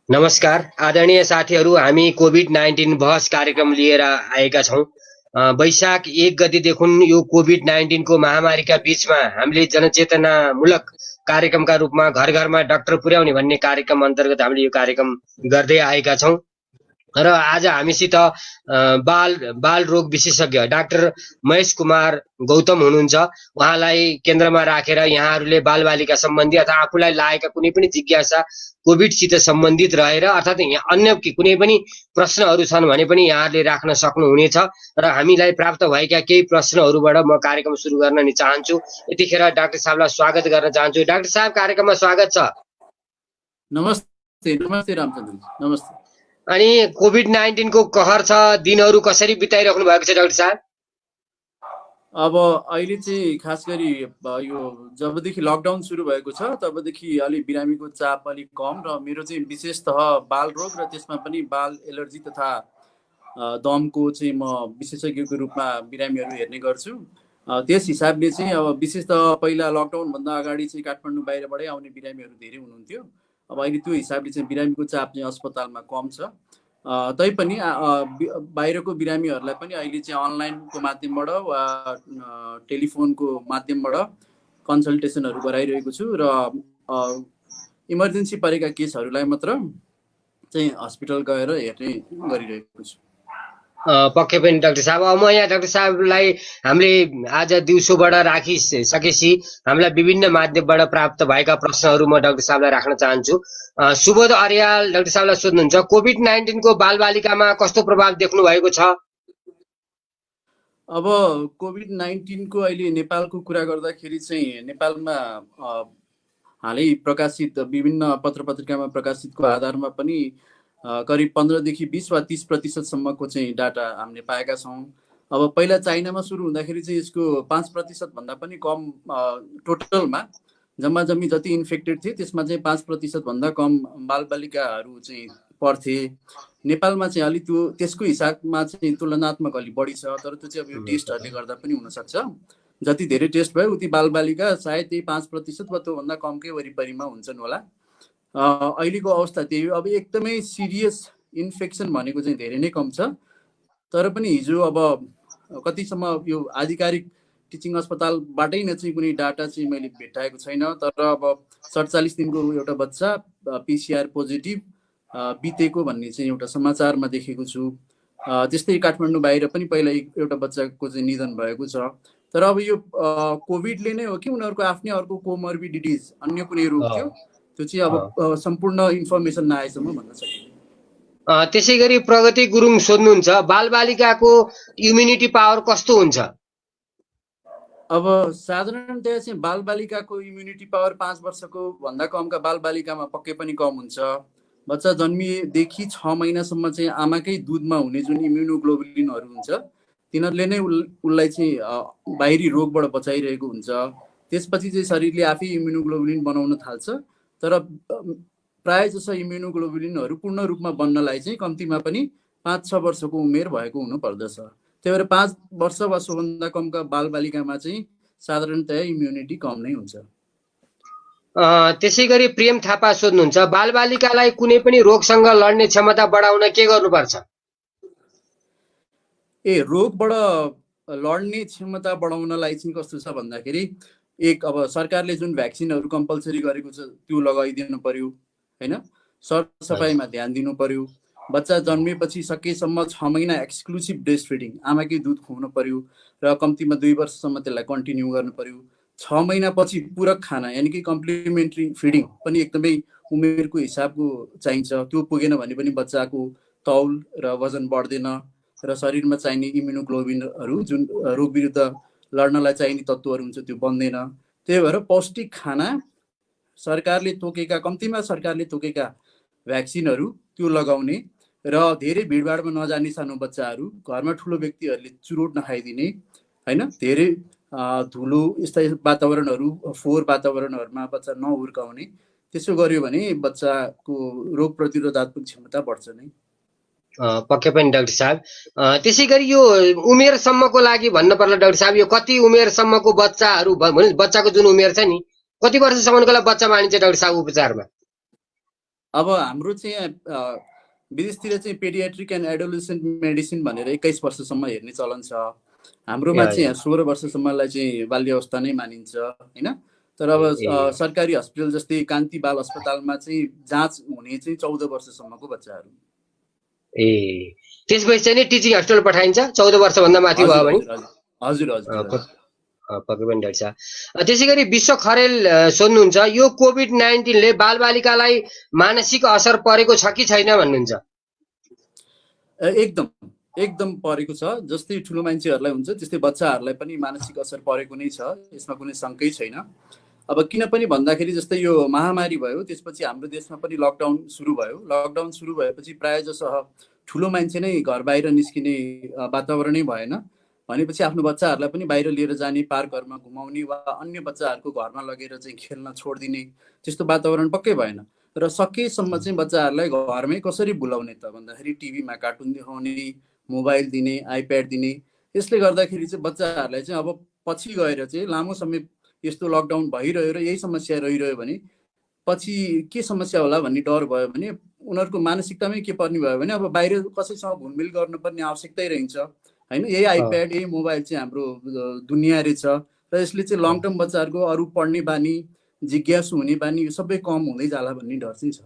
नमस्कार आदरणीय साथीहरू, हामी कोभिड-19 बहस कार्यक्रम लिएर आएका छौँ। वैशाख 1 गतेदेखि यो कोभिड-19 को महामारीका बीचमा हामीले जनचेतनामूलक कार्यक्रमका रूपमा घर घरमा डाक्टर पुर्याउने भन्ने कार्यक्रम अन्तर्गत हामीले यो कार्यक्रम गर्दै आएका छौँ र आज हामीसित बाल रोग विशेषज्ञ डाक्टर महेश कुमार गौतम हुनुहुन्छ। उहाँलाई केन्द्रमा राखेर यहाँहरूले बालबालिका सम्बन्धी अथवा आफूलाई लागेका कुनै पनि जिज्ञासा कोभिडसित सम्बन्धित रहेर अर्थात् अन्य कुनै पनि प्रश्नहरू छन् भने पनि यहाँहरूले राख्न सक्नुहुनेछ र हामीलाई प्राप्त भएका केही प्रश्नहरूबाट म कार्यक्रम सुरु गर्न नि चाहन्छु। यतिखेर डाक्टर साहबलाई स्वागत गर्न चाहन्छु। डाक्टर साहब, कार्यक्रममा स्वागत छ। नमस्ते। नमस्ते रामचन्द्र, नमस्ते। अनि कोभिड-19 को कहर छ, दिनहरू कसरी बिताइराख्नु भएको छ डाक्टर साहब? अब अहिले चाहिँ खास गरी यो जबदेखि लकडाउन सुरु भएको छ तबदेखि अलि बिरामीको चाप अलिक कम र मेरो चाहिँ विशेषतः बाल रोग र त्यसमा पनि बाल एलर्जी तथा दमको चाहिँ म विशेषज्ञको रूपमा बिरामीहरू हेर्ने गर्छु। त्यस हिसाबले चाहिँ अब विशेषतः पहिला लकडाउनभन्दा अगाडि चाहिँ काठमाडौँ बाहिरबाटै आउने बिरामीहरू धेरै हुनुहुन्थ्यो। अब अहिले त्यो हिसाबले चाहिँ बिरामीको चाप चाहिँ अस्पतालमा कम छ। तैपनि बाहिरको बिरामीहरूलाई पनि अहिले चाहिँ अनलाइनको माध्यमबाट वा टेलिफोनको माध्यमबाट कन्सल्टेसनहरू गराइरहेको छु र इमर्जेन्सी परेका केसहरूलाई मात्र चाहिँ हस्पिटल गएर हेर्ने गरिरहेको छु। पक्कै पनि डाक्टर साहब, अब म यहाँ डाक्टर साहबलाई हामीले आज दिउँसोबाट राखिसकेपछि हामीलाई विभिन्न माध्यमबाट प्राप्त भएका प्रश्नहरू म डाक्टर साहबलाई राख्न चाहन्छु। सुबोध अर्याल डाक्टर साहबलाई सोध्नुहुन्छ, कोभिड-19 को बालबालिकामा कस्तो प्रभाव देख्नु भएको छ? अब कोभिड-19 को अहिले नेपालको कुरा गर्दाखेरि चाहिँ नेपालमा हालै प्रकाशित विभिन्न पत्र पत्रिकामा प्रकाशितको आधारमा पनि करिब 15देखि 20 वा 30% चाहिँ डाटा हामीले पाएका छौँ। अब पहिला चाइनामा सुरु हुँदाखेरि चाहिँ यसको 5% भन्दा पनि कम टोटलमा जम्मा जम्मी जति इन्फेक्टेड थिए त्यसमा चाहिँ 5% भन्दा कम बालबालिकाहरू चाहिँ पर्थे। नेपालमा चाहिँ अलि त्यो त्यसको हिसाबमा चाहिँ तुलनात्मक अलि बढी छ, तर त्यो चाहिँ अब यो टेस्टहरूले गर्दा पनि हुनसक्छ। जति धेरै टेस्ट भयो उति बालबालिका सायद त्यही 5% वा त्योभन्दा कमकै वरिपरिमा हुन्छन् होला। अहिलेको अवस्था त्यही हो। अब एकदमै सिरियस इन्फेक्सन भनेको चाहिँ धेरै नै कम छ, तर पनि हिजो अब कतिसम्म यो आधिकारिक टिचिङ अस्पतालबाटै नै चाहिँ कुनै डाटा चाहिँ मैले भेटाएको छैन, तर अब 47 दिनको एउटा बच्चा PCR पोजिटिभ बितेको भन्ने चाहिँ एउटा समाचारमा देखेको छु। त्यस्तै काठमाडौँ बाहिर पनि पहिला एउटा बच्चाको चाहिँ निधन भएको छ। तर अब यो कोभिडले नै हो कि उनीहरूको आफ्नै अर्को कोमर्बिडिटिज अन्य कुनै रोग थियो, त्यो चाहिँ अब सम्पूर्ण इन्फर्मेसन नआएसम्म भन्न सकिन्छ। त्यसै गरी प्रगति गुरुङ सोध्नुहुन्छ, बालबालिकाको इम्युनिटी पावर कस्तो हुन्छ? अब साधारणतया चाहिँ बालबालिकाको इम्युनिटी पावर 5 वर्षको भन्दा कमका बालबालिकामा पक्कै पनि कम हुन्छ। बच्चा जन्मिएदेखि 6 महिनासम्म चाहिँ आमाकै दुधमा हुने जुन इम्युनोग्लोबुलिनहरू हुन्छ तिनीहरूले नै उसलाई चाहिँ बाहिरी रोगबाट बचाइरहेको हुन्छ। त्यसपछि चाहिँ शरीरले आफै इम्युनोग्लोबुलिन बनाउन थाल्छ, तर प्राय जसो इम्युनोग्लोबुलिनहरू पूर्ण रूपमा बन्नलाई चाहिँ कम्तीमा पनि 5-6 वर्षको उमेर भएको हुनुपर्दछ। त्यही भएर 5 वर्ष वा सोभन्दा कमका बालबालिकामा चाहिँ साधारणतया इम्युनिटी कम नै हुन्छ। त्यसै गरी प्रेम थापा सोध्नुहुन्छ, बालबालिकालाई कुनै पनि रोगसँग लड्ने क्षमता बढाउन के गर्नुपर्छ? रोगबाट लड्ने क्षमता बढाउनलाई चाहिँ कस्तो छ भन्दाखेरि अब सरकारले जुन भ्याक्सिनहरू कम्पलसरी गरेको छ त्यो लगाइदिनु पर्यो, हैन? सरसफाइमा ध्यान दिनु पर्यो। बच्चा जन्मेपछि सकेसम्म 6 महिना एक्सक्लुसिभ ब्रेस्ट फिडिङ आमाकै दुध खुवाउनु पर्यो र कम्तीमा 2 वर्षसम्म त्यसलाई कन्टिन्यू गर्नु पर्यो। 6 महिनापछि पूरक खाना यानि कि कम्प्लिमेन्ट्री फिडिङ पनि एकदमै उमेरको हिसाबको चाहिन्छ। त्यो पुगेन भने पनि बच्चाको तौल र वजन बढ्दैन र शरीरमा चाहिने इम्युनोग्लोबुलिनहरू जुन रोग विरुद्ध लड्नलाई चाहिने तत्त्वहरू हुन्छ त्यो बन्दैन। त्यही भएर पौष्टिक खाना, सरकारले तोकेका भ्याक्सिनहरू त्यो लगाउने र धेरै भिडभाडमा नजाने सानो बच्चाहरू, घरमा ठुलो व्यक्तिहरूले चुरोट नखाइदिने, हैन? धेरै धुलो यस्ता वातावरणहरू, फोहोर वातावरणहरूमा बच्चा नहुर्काउने। त्यसो गर्यो भने बच्चाको रोग प्रतिरोधात्मक क्षमता बढ्छ नै। पक्कै पनि डाक्टर साहब। त्यसै गरी यो उमेरसम्मको लागि भन्न पर्ला डाक्टर साहब, यो कति उमेरसम्मको बच्चाहरू बच्चाको जुन उमेर छ नि, कति वर्षसम्मको लागि बच्चा मानिन्छ डाक्टर साहब उपचारमा? अब हाम्रो चाहिँ यहाँ विदेशतिर चाहिँ पेडियाट्रिक एन्ड एडोलेसेन्ट मेडिसिन भनेर 21 वर्षसम्म हेर्ने चलन छ। हाम्रोमा या, चाहिँ या, 16 वर्षसम्मलाई चाहिँ बाल्य अवस्था नै मानिन्छ होइन। तर अब ए, सरकारी हस्पिटल जस्तै कान्ति बाल अस्पतालमा चाहिँ जाँच हुने चाहिँ 14 वर्षसम्मको बच्चाहरू। ए त्यसपछि चाहिँ नि टिचिङ हस्पिटल पठाइन्छ 14 वर्षभन्दा माथि भयो हजुर भने। हजुर हजुर हजुर हजुर हजुर। पक्कै पनि डाक्टर साहब। त्यसै गरी विश्व खरेल सोध्नुहुन्छ यो कोभिड-19ले बालबालिकालाई मानसिक असर परेको छ कि छैन भन्नुहुन्छ? एकदम एकदम परेको छ। जस्तै ठुलो मान्छेहरूलाई हुन्छ त्यस्तै बच्चाहरूलाई पनि मानसिक असर परेको नै छ, यसमा कुनै शङ्कै छैन। अब किन पनि भन्दाखेरि जस्तै यो महामारी भयो त्यसपछि हाम्रो देशमा पनि लकडाउन सुरु भयो। लकडाउन सुरु भएपछि प्रायः जसो ठुलो मान्छे नै घर बाहिर निस्किने वातावरणै भएन। भनेपछि आफ्नो बच्चाहरूलाई पनि बाहिर लिएर जाने, पार्कहरूमा घुमाउने वा अन्य बच्चाहरूको घरमा लगेर चाहिँ खेल्न छोडिदिने त्यस्तो वातावरण पक्कै भएन। र सकेसम्म चाहिँ बच्चाहरूलाई घरमै कसरी भुलाउने त भन्दाखेरि टिभीमा कार्टुन देखाउने, मोबाइल दिने, आइप्याड दिने। यसले गर्दाखेरि चाहिँ बच्चाहरूलाई चाहिँ अब पछि गएर चाहिँ लामो समय यस्तो लकडाउन भइरह्यो र यही समस्या रहिरह्यो भने पछि के समस्या होला भन्ने डर भयो भने उनीहरूको मानसिकतामै के पर्ने भयो भने अब बाहिर कसैसँग घुलमिल गर्नुपर्ने आवश्यकतै रहन्छ होइन। यही आइप्याड यही मोबाइल चाहिँ हाम्रो दुनियाँ रहेछ र यसले चाहिँ लङ टर्म बच्चाहरूको अरू पढ्ने बानी, जिज्ञासु हुने बानी यो सबै कम हुँदै जाला भन्ने डर चाहिँ छ।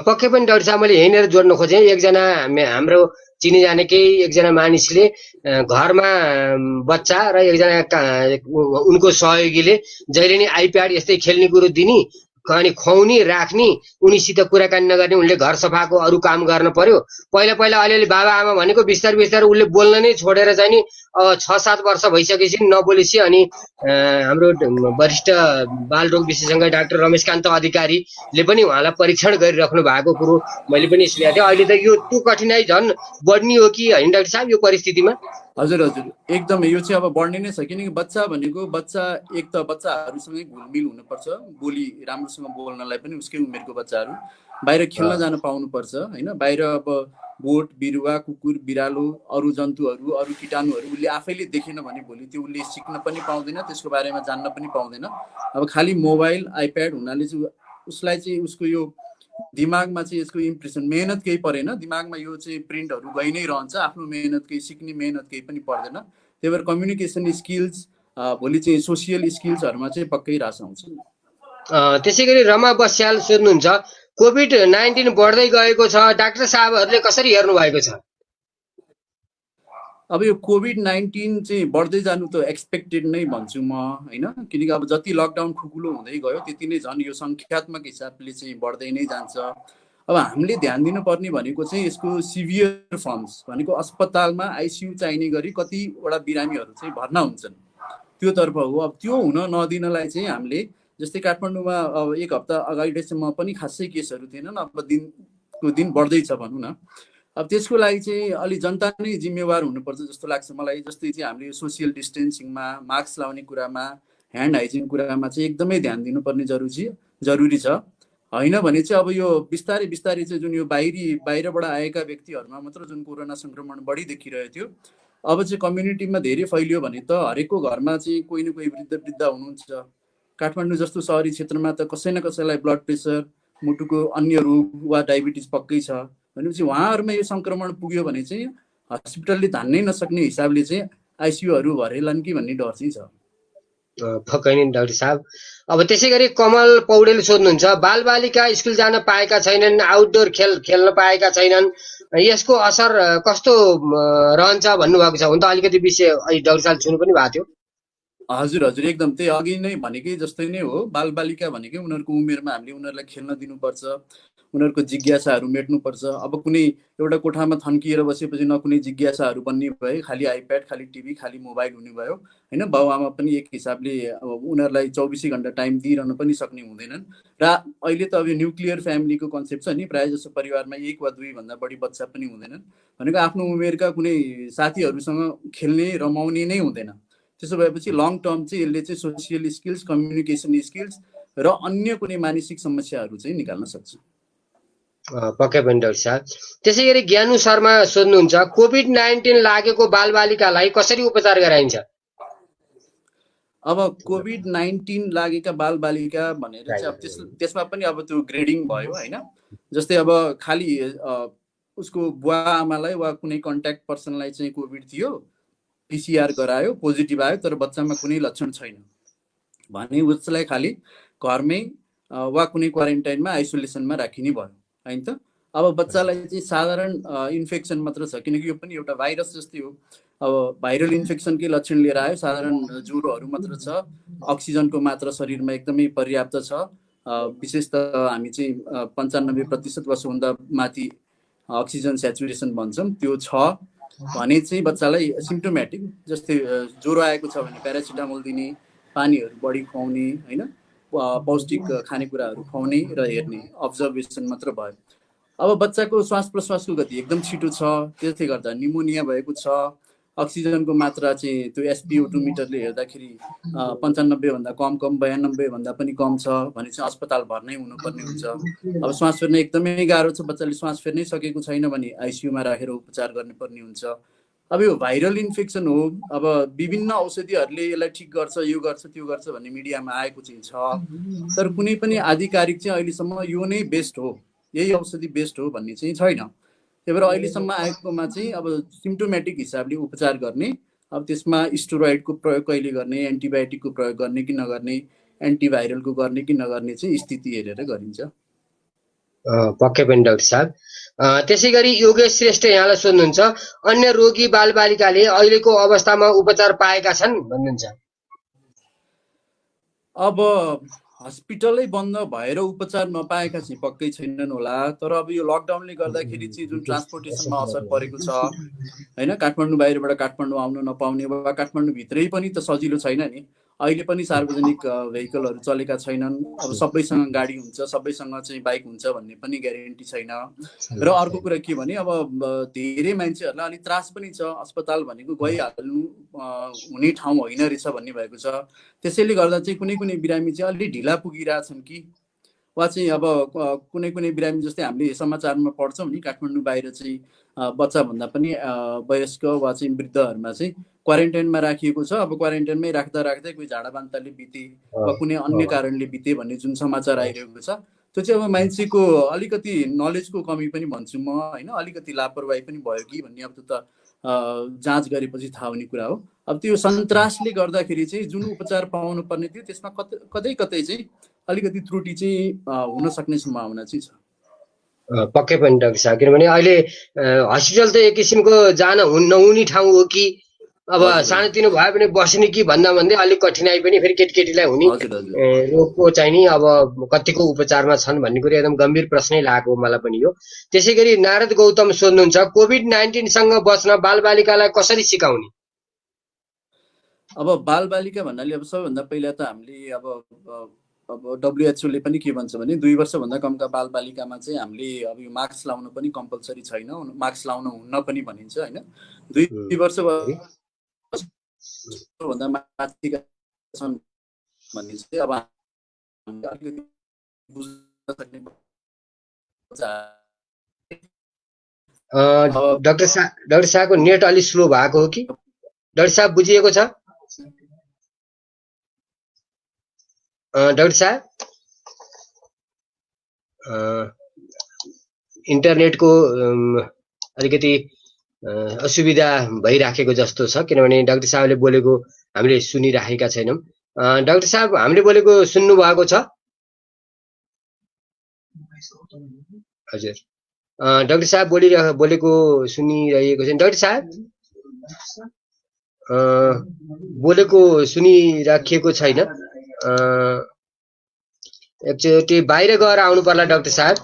पक्कै पनि डाक्टर साहब मैले यहीँनिर जोड्न खोजेँ। एकजना हाम्रो चिनी जानेकै एकजना मानिसले घरमा बच्चा र एकजना उनको सहयोगीले जहिले नि आइप्याड यस्तै खेल्ने कुरो दिने, अनि खुवाउने राख्ने, उनीसित कुराकानी नगर्ने, उनले घर सफाको अरू काम गर्न पर्यो। पहिला पहिला अलिअलि बाबा आमा भनेको बिस्तारै बिस्तारै उसले बोल्न नै छोडेर चाहिँ नि 6-7 वर्ष भइसकेपछि नबोलेपछि अनि हाम्रो वरिष्ठ बालरोग विशेषज्ञ डाक्टर रमेशकान्त अधिकारीले पनि उहाँलाई परीक्षण गरिराख्नु भएको कुरो मैले पनि सुनेको थिएँ। अहिले त यो त्यो कठिनाइ झन् बढ्ने हो कि होइन डाक्टर साहब यो परिस्थितिमा? हजुर हजुर एकदमै यो चाहिँ अब बढ्ने नै छ। किनकि बच्चा भनेको एक त बच्चाहरूसँगै घुलमिल हुनुपर्छ, बोली राम्रोसँग बोल्नलाई पनि उसकै उमेरको बच्चाहरू बाहिर खेल्न जान पाउनुपर्छ होइन। बाहिर अब बोट बिरुवा, कुकुर बिरालो, अरू जन्तुहरू, अरू कीटाणुहरू उसले आफैले देखेन भने भोलि त्यो उसले सिक्न पनि पाउँदैन, त्यसको बारेमा जान्न पनि पाउँदैन। अब खालि मोबाइल आइप्याड हुनाले चाहिँ उसलाई चाहिँ उसको यो दिमागमा चाहिँ यसको इम्प्रेसन मेहनत केही परेन, दिमागमा यो चाहिँ प्रिन्टहरू गइ नै रहन्छ, आफ्नो मेहनत केही सिक्ने मेहनत केही पनि पर्दैन। त्यही भएर कम्युनिकेसन स्किल्स भोलि चाहिँ सोसियल स्किल्सहरूमा चाहिँ पक्कै ह्रास आउँछ। त्यसै गरी रमा बस्याल सोध्नुहुन्छ कोभिड-19 बढ्दै गएको छ, डाक्टर साहबहरूले कसरी हेर्नु भएको छ? अब यो कोभिड-19 चाहिँ बढ्दै जानु त एक्सपेक्टेड नै भन्छु म होइन। किनकि अब जति लकडाउन खुकुलो हुँदै गयो त्यति नै झन् यो सङ्ख्यात्मक हिसाबले चाहिँ बढ्दै नै जान्छ। अब हामीले ध्यान दिनुपर्ने भनेको चाहिँ यसको सिभियर फर्म्स भनेको अस्पतालमा आइसियु चाहिने गरी कतिवटा बिरामीहरू चाहिँ भर्ना हुन्छन् त्योतर्फ हो। अब त्यो हुन नदिनलाई चाहिँ हामीले जस्तै काठमाडौँमा अब 1 हप्ता अगाडिसम्म पनि खासै केसहरू थिएनन्, अब दिनको दिन बढ्दैछ भनौँ न। अब त्यसको लागि चाहिँ अलि जनता नै जिम्मेवार हुनुपर्छ जस्तो लाग्छ मलाई। जस्तै चाहिँ हामीले सोसियल डिस्टेन्सिङमा, मास्क लाउने कुरामा, ह्यान्ड हाइजिन कुरामा चाहिँ एकदमै ध्यान दिनुपर्ने जरुरी छ। होइन भने चाहिँ अब यो बिस्तारै बिस्तारै चाहिँ जुन यो बाहिरबाट आएका व्यक्तिहरूमा मात्र जुन कोरोना सङ्क्रमण बढी देखिरहेको थियो अब चाहिँ कम्युनिटीमा धेरै फैलियो भने त हरेकको घरमा चाहिँ कोही न कोही वृद्ध हुनुहुन्छ। काठमाडौँ जस्तो सहरी क्षेत्रमा त कसै न कसैलाई ब्लड प्रेसर, मुटुको अन्य रोग वा डायबिटिज पक्कै छ भनेपछि उहाँहरूमा यो सङ्क्रमण पुग्यो भने चाहिँ हस्पिटलले धान्नै नसक्ने हिसाबले चाहिँ आइसियुहरू भरेलान् कि भन्ने डर चाहिँ छ। पक्कै नै डाक्टर साहब। अब त्यसै गरी कमल पौडेल सोध्नुहुन्छ बालबालिका स्कुल जान पाएका छैनन्, आउटडोर खेल्न पाएका छैनन्, यसको असर कस्तो रहन्छ भन्नुभएको छ। हुन त अलिकति विषय डाक्टर साहब छुनु पनि भएको थियो। हजुर हजुर एकदम त्यही अघि नै भनेकै जस्तै नै हो। बालबालिका भनेकै उनीहरूको उमेरमा हामीले उनीहरूलाई खेल्न दिनुपर्छ, उनीहरूको जिज्ञासाहरू मेट्नुपर्छ। अब कुनै एउटा कोठामा थन्किएर बसेपछि न कुनै जिज्ञासाहरू बन्ने भए, खालि आइप्याड, खालि टिभी, खालि मोबाइल हुने भयो होइन। बाबुआमा पनि एक हिसाबले उनीहरूलाई 24 घन्टा टाइम दिइरहन पनि सक्ने हुँदैनन्। र अहिले त अब यो न्युक्लियर फ्यामिलीको कन्सेप्ट छ नि, प्रायः जस्तो परिवारमा 1 वा 2 भन्दा बढी बच्चा पनि हुँदैनन् भनेको आफ्नो उमेरका कुनै साथीहरूसँग खेल्ने रमाउने नै हुँदैन। त्यसो भएपछि लङ टर्म चाहिँ यसले चाहिँ सोसियल स्किल्स, कम्युनिकेसन स्किल्स र अन्य कुनै मानसिक समस्याहरू चाहिँ निकाल्न सक्छ। पक्कै पनि डाक्टर साहब। त्यसै गरी ज्ञानु शर्मा सोध्नुहुन्छ कोभिड-19 लागेको बालबालिकालाई कसरी उपचार गराइन्छ? अब कोभिड-19 लागेका बालबालिका भनेर चाहिँ अब त्यसमा पनि अब त्यो ग्रेडिङ भयो होइन। जस्तै अब खालि उसको बुवा आमालाई वा कुनै कन्ट्याक्ट पर्सनलाई चाहिँ कोभिड थियो, पिसिआर गरायो, पोजिटिभ आयो, तर बच्चामा कुनै लक्षण छैन भने उसलाई खालि घरमै वा कुनै क्वारेन्टाइनमा आइसोलेसनमा राखिने भयो होइन त। अब बच्चालाई चाहिँ साधारण इन्फेक्सन मात्र छ, किनकि यो पनि एउटा भाइरस जस्तै हो। अब भाइरल इन्फेक्सनकै लक्षण लिएर आयो, साधारण ज्वरोहरू मात्र छ, अक्सिजनको मात्रा शरीरमा एकदमै पर्याप्त छ, विशेष त हामी चाहिँ 95% वा सोभन्दा माथि अक्सिजन सेचुरेसन भन्छौँ त्यो छ भने चाहिँ बच्चालाई सिम्प्टोमेटिक, जस्तै ज्वरो आएको छ भने प्यारासिटामोल दिने, पानीहरू बढी खुवाउने होइन, पौष्टिक खानेकुराहरू खुवाउने र हेर्ने, अब्जर्भेसन मात्र भयो। अब बच्चाको श्वास प्रश्वासको गति एकदम छिटो छ, त्यसले गर्दा निमोनिया भएको छ, अक्सिजनको मात्रा चाहिँ त्यो SpO2 मिटरले हेर्दाखेरि 95 भन्दा कम 92 भन्दा पनि कम छ भने चाहिँ अस्पताल भर्नै हुनुपर्ने हुन्छ। अब श्वास फेर्न एकदमै गाह्रो छ, बच्चाले श्वास फेर्नै सकेको छैन भने आइसियुमा राखेर उपचार गर्नुपर्ने हुन्छ। अब यो भाइरल इन्फेक्सन हो, अब विभिन्न औषधिहरूले यसलाई ठिक गर्छ, यो गर्छ, त्यो गर्छ भन्ने मिडियामा आएको चाहिँ छ, तर कुनै पनि आधिकारिक चाहिँ अहिलेसम्म यो नै बेस्ट हो, यही औषधि बेस्ट हो भन्ने चाहिँ छैन। त्यही भएर अहिलेसम्म आएकोमा चाहिँ अब सिम्प्टोमेटिक हिसाबले उपचार गर्ने, अब त्यसमा स्टेरोइडको प्रयोग कहिले गर्ने, एन्टिबायोटिकको प्रयोग गर्ने कि नगर्ने, एन्टिभाइरलको गर्ने कि नगर्ने चाहिँ स्थिति हेरेर गरिन्छ। पक्कै पनि डाक्टर साहब। त्यसै गरी योगेश श्रेष्ठ यहाँलाई सोध्नुहुन्छ, अन्य रोगी बालबालिकाले अहिलेको अवस्थामा उपचार पाएका छन् भन्नुहुन्छ। अब हस्पिटलै बन्द भएर उपचार नपाएका चाहिँ पक्कै छैनन् होला, तर अब यो लकडाउनले गर्दाखेरि चाहिँ जुन ट्रान्सपोर्टेसनमा असर परेको छ होइन, काठमाडौँ बाहिरबाट काठमाडौँ आउन नपाउने वा काठमाडौँभित्रै पनि त सजिलो छैन नि। अहिले पनि सार्वजनिक भेहिकलहरू चलेका छैनन्, अब सबैसँग गाडी हुन्छ, सबैसँग चाहिँ बाइक हुन्छ भन्ने पनि ग्यारेन्टी छैन। र अर्को कुरा के भने अब धेरै मान्छेहरूलाई अलिक त्रास पनि छ, अस्पताल भनेको गइहाल्नु हुने ठाउँ होइन रहेछ भन्ने भएको छ। त्यसैले गर्दा चाहिँ कुनै कुनै बिरामी चाहिँ अलि ढिला पुगिरहेछन् कि, वा चाहिँ अब कुनै कुनै बिरामी जस्तै हामीले समाचारमा पढ्छौँ नि, काठमाडौँ बाहिर चाहिँ बच्चाभन्दा पनि वयस्क वा चाहिँ वृद्धहरूमा चाहिँ क्वारेन्टाइनमा राखिएको छ। अब क्वारेन्टाइनमै राख्दा राख्दै कोही झाडा बान्ताले बिते वा कुनै अन्य कारणले बिते भन्ने जुन समाचार आइरहेको छ, त्यो चाहिँ अब मान्छेको अलिकति नलेजको कमी पनि भन्छु म होइन, अलिकति लापरवाही पनि भयो कि भन्ने अब त्यो त जाँच गरेपछि थाहा हुने कुरा हो। अब त्यो सन्तासले गर्दाखेरि चाहिँ जुन उपचार पाउनु पर्ने थियो त्यसमा कतै कतै चाहिँ अलिकति त्रुटि चाहिँ हुन सक्ने सम्भावना चाहिँ छ। पक्कै पनि डाक्टर साहब, किनभने अहिले हस्पिटल त एक किसिमको जान नहुने ठाउँ हो कि, अब सानोतिनो भयो भने बस्ने कि भन्दा भन्दै अलिक कठिनाइ पनि फेरि केटीकेटीलाई हुने रोगको चाहिँ नि अब कतिको उपचारमा छन् भन्ने कुरा एकदम गम्भीर प्रश्नै लागेको मलाई पनि हो। त्यसै गरी नारद गौतम सोध्नुहुन्छ, कोभिड-19 सँग बच्न बालबालिकालाई कसरी सिकाउने? अब बालबालिका भन्नाले अब सबैभन्दा पहिला त हामीले अब WHO ले पनि के भन्छ भने 2 वर्षभन्दा कमका बालबालिकामा चाहिँ हामीले अब यो मास्क लाउन पनि कम्पलसरी छैन, मास्क लाउन हुन्न पनि भनिन्छ होइन। 2 वर्षभन्दा माथिका छन् भन्ने चाहिँ अब अलिकति बुझ्न सक्ने। डाक्टर साहबको नेट अलिक स्लो भएको हो कि? डाक्टर साहब बुझिएको छ? डाक्टर साहब इन्टरनेटको अलिकति असुविधा भइराखेको जस्तो छ, किनभने डाक्टर साहबले बोलेको हामीले सुनिराखेका छैनौँ। डाक्टर साहब हामीले बोलेको सुन्नु भएको छ? हजुर, डाक्टर साहब बोलेको सुनिरहेको छैन। डाक्टर साहब बोलेको सुनिराखेको छैन, एकचोटि बाहिर गएर आउनु पर्ला डाक्टर साहब।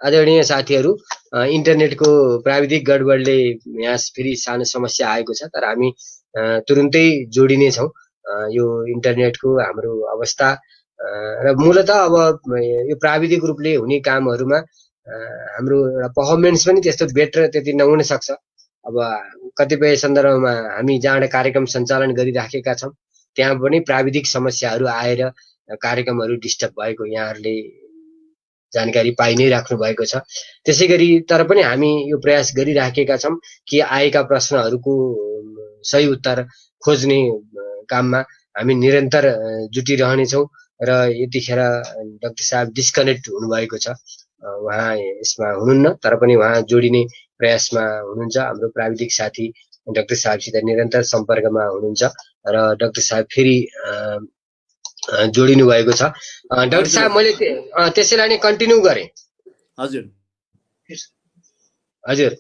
आदरणीय साथीहरू, इन्टरनेटको प्राविधिक गडबडले यहाँ फेरि सानो समस्या आएको छ, तर हामी तुरुन्तै जोडिनेछौँ यो इन्टरनेटको हाम्रो अवस्था र मूलत अब यो प्राविधिक रूपले हुने कामहरूमा हाम्रो एउटा पर्फर्मेन्स पनि त्यस्तो बेटर त्यति नहुन सक्छ। अब कतिपय सन्दर्भमा हामी जहाँ कार्यक्रम सञ्चालन गरिराखेका छौँ त्यहाँ पनि प्राविधिक समस्याहरू आएर कार्यक्रमहरू डिस्टर्ब भएको यहाँहरूले जानकारी पाइ नै राख्नु भएको छ। त्यसै गरी तर पनि हामी यो प्रयास गरिराखेका छौँ कि आएका प्रश्नहरूको सही उत्तर खोज्ने काममा हामी निरन्तर जुटिरहनेछौँ र यतिखेर डाक्टर साहब डिस्कनेक्ट हुनुभएको छ, उहाँ यसमा हुनुहुन्न, तर पनि उहाँ जोडिने प्रयासमा हुनुहुन्छ। हाम्रो प्राविधिक साथी डाक्टर साहबसित निरन्तर सम्पर्कमा हुनुहुन्छ र डाक्टर साहब फेरि जोडिनु भएको छ। डाक्टर साहब मैले त्यसैलाई नै कन्टिन्यू गरेँ। हजुर हजुर,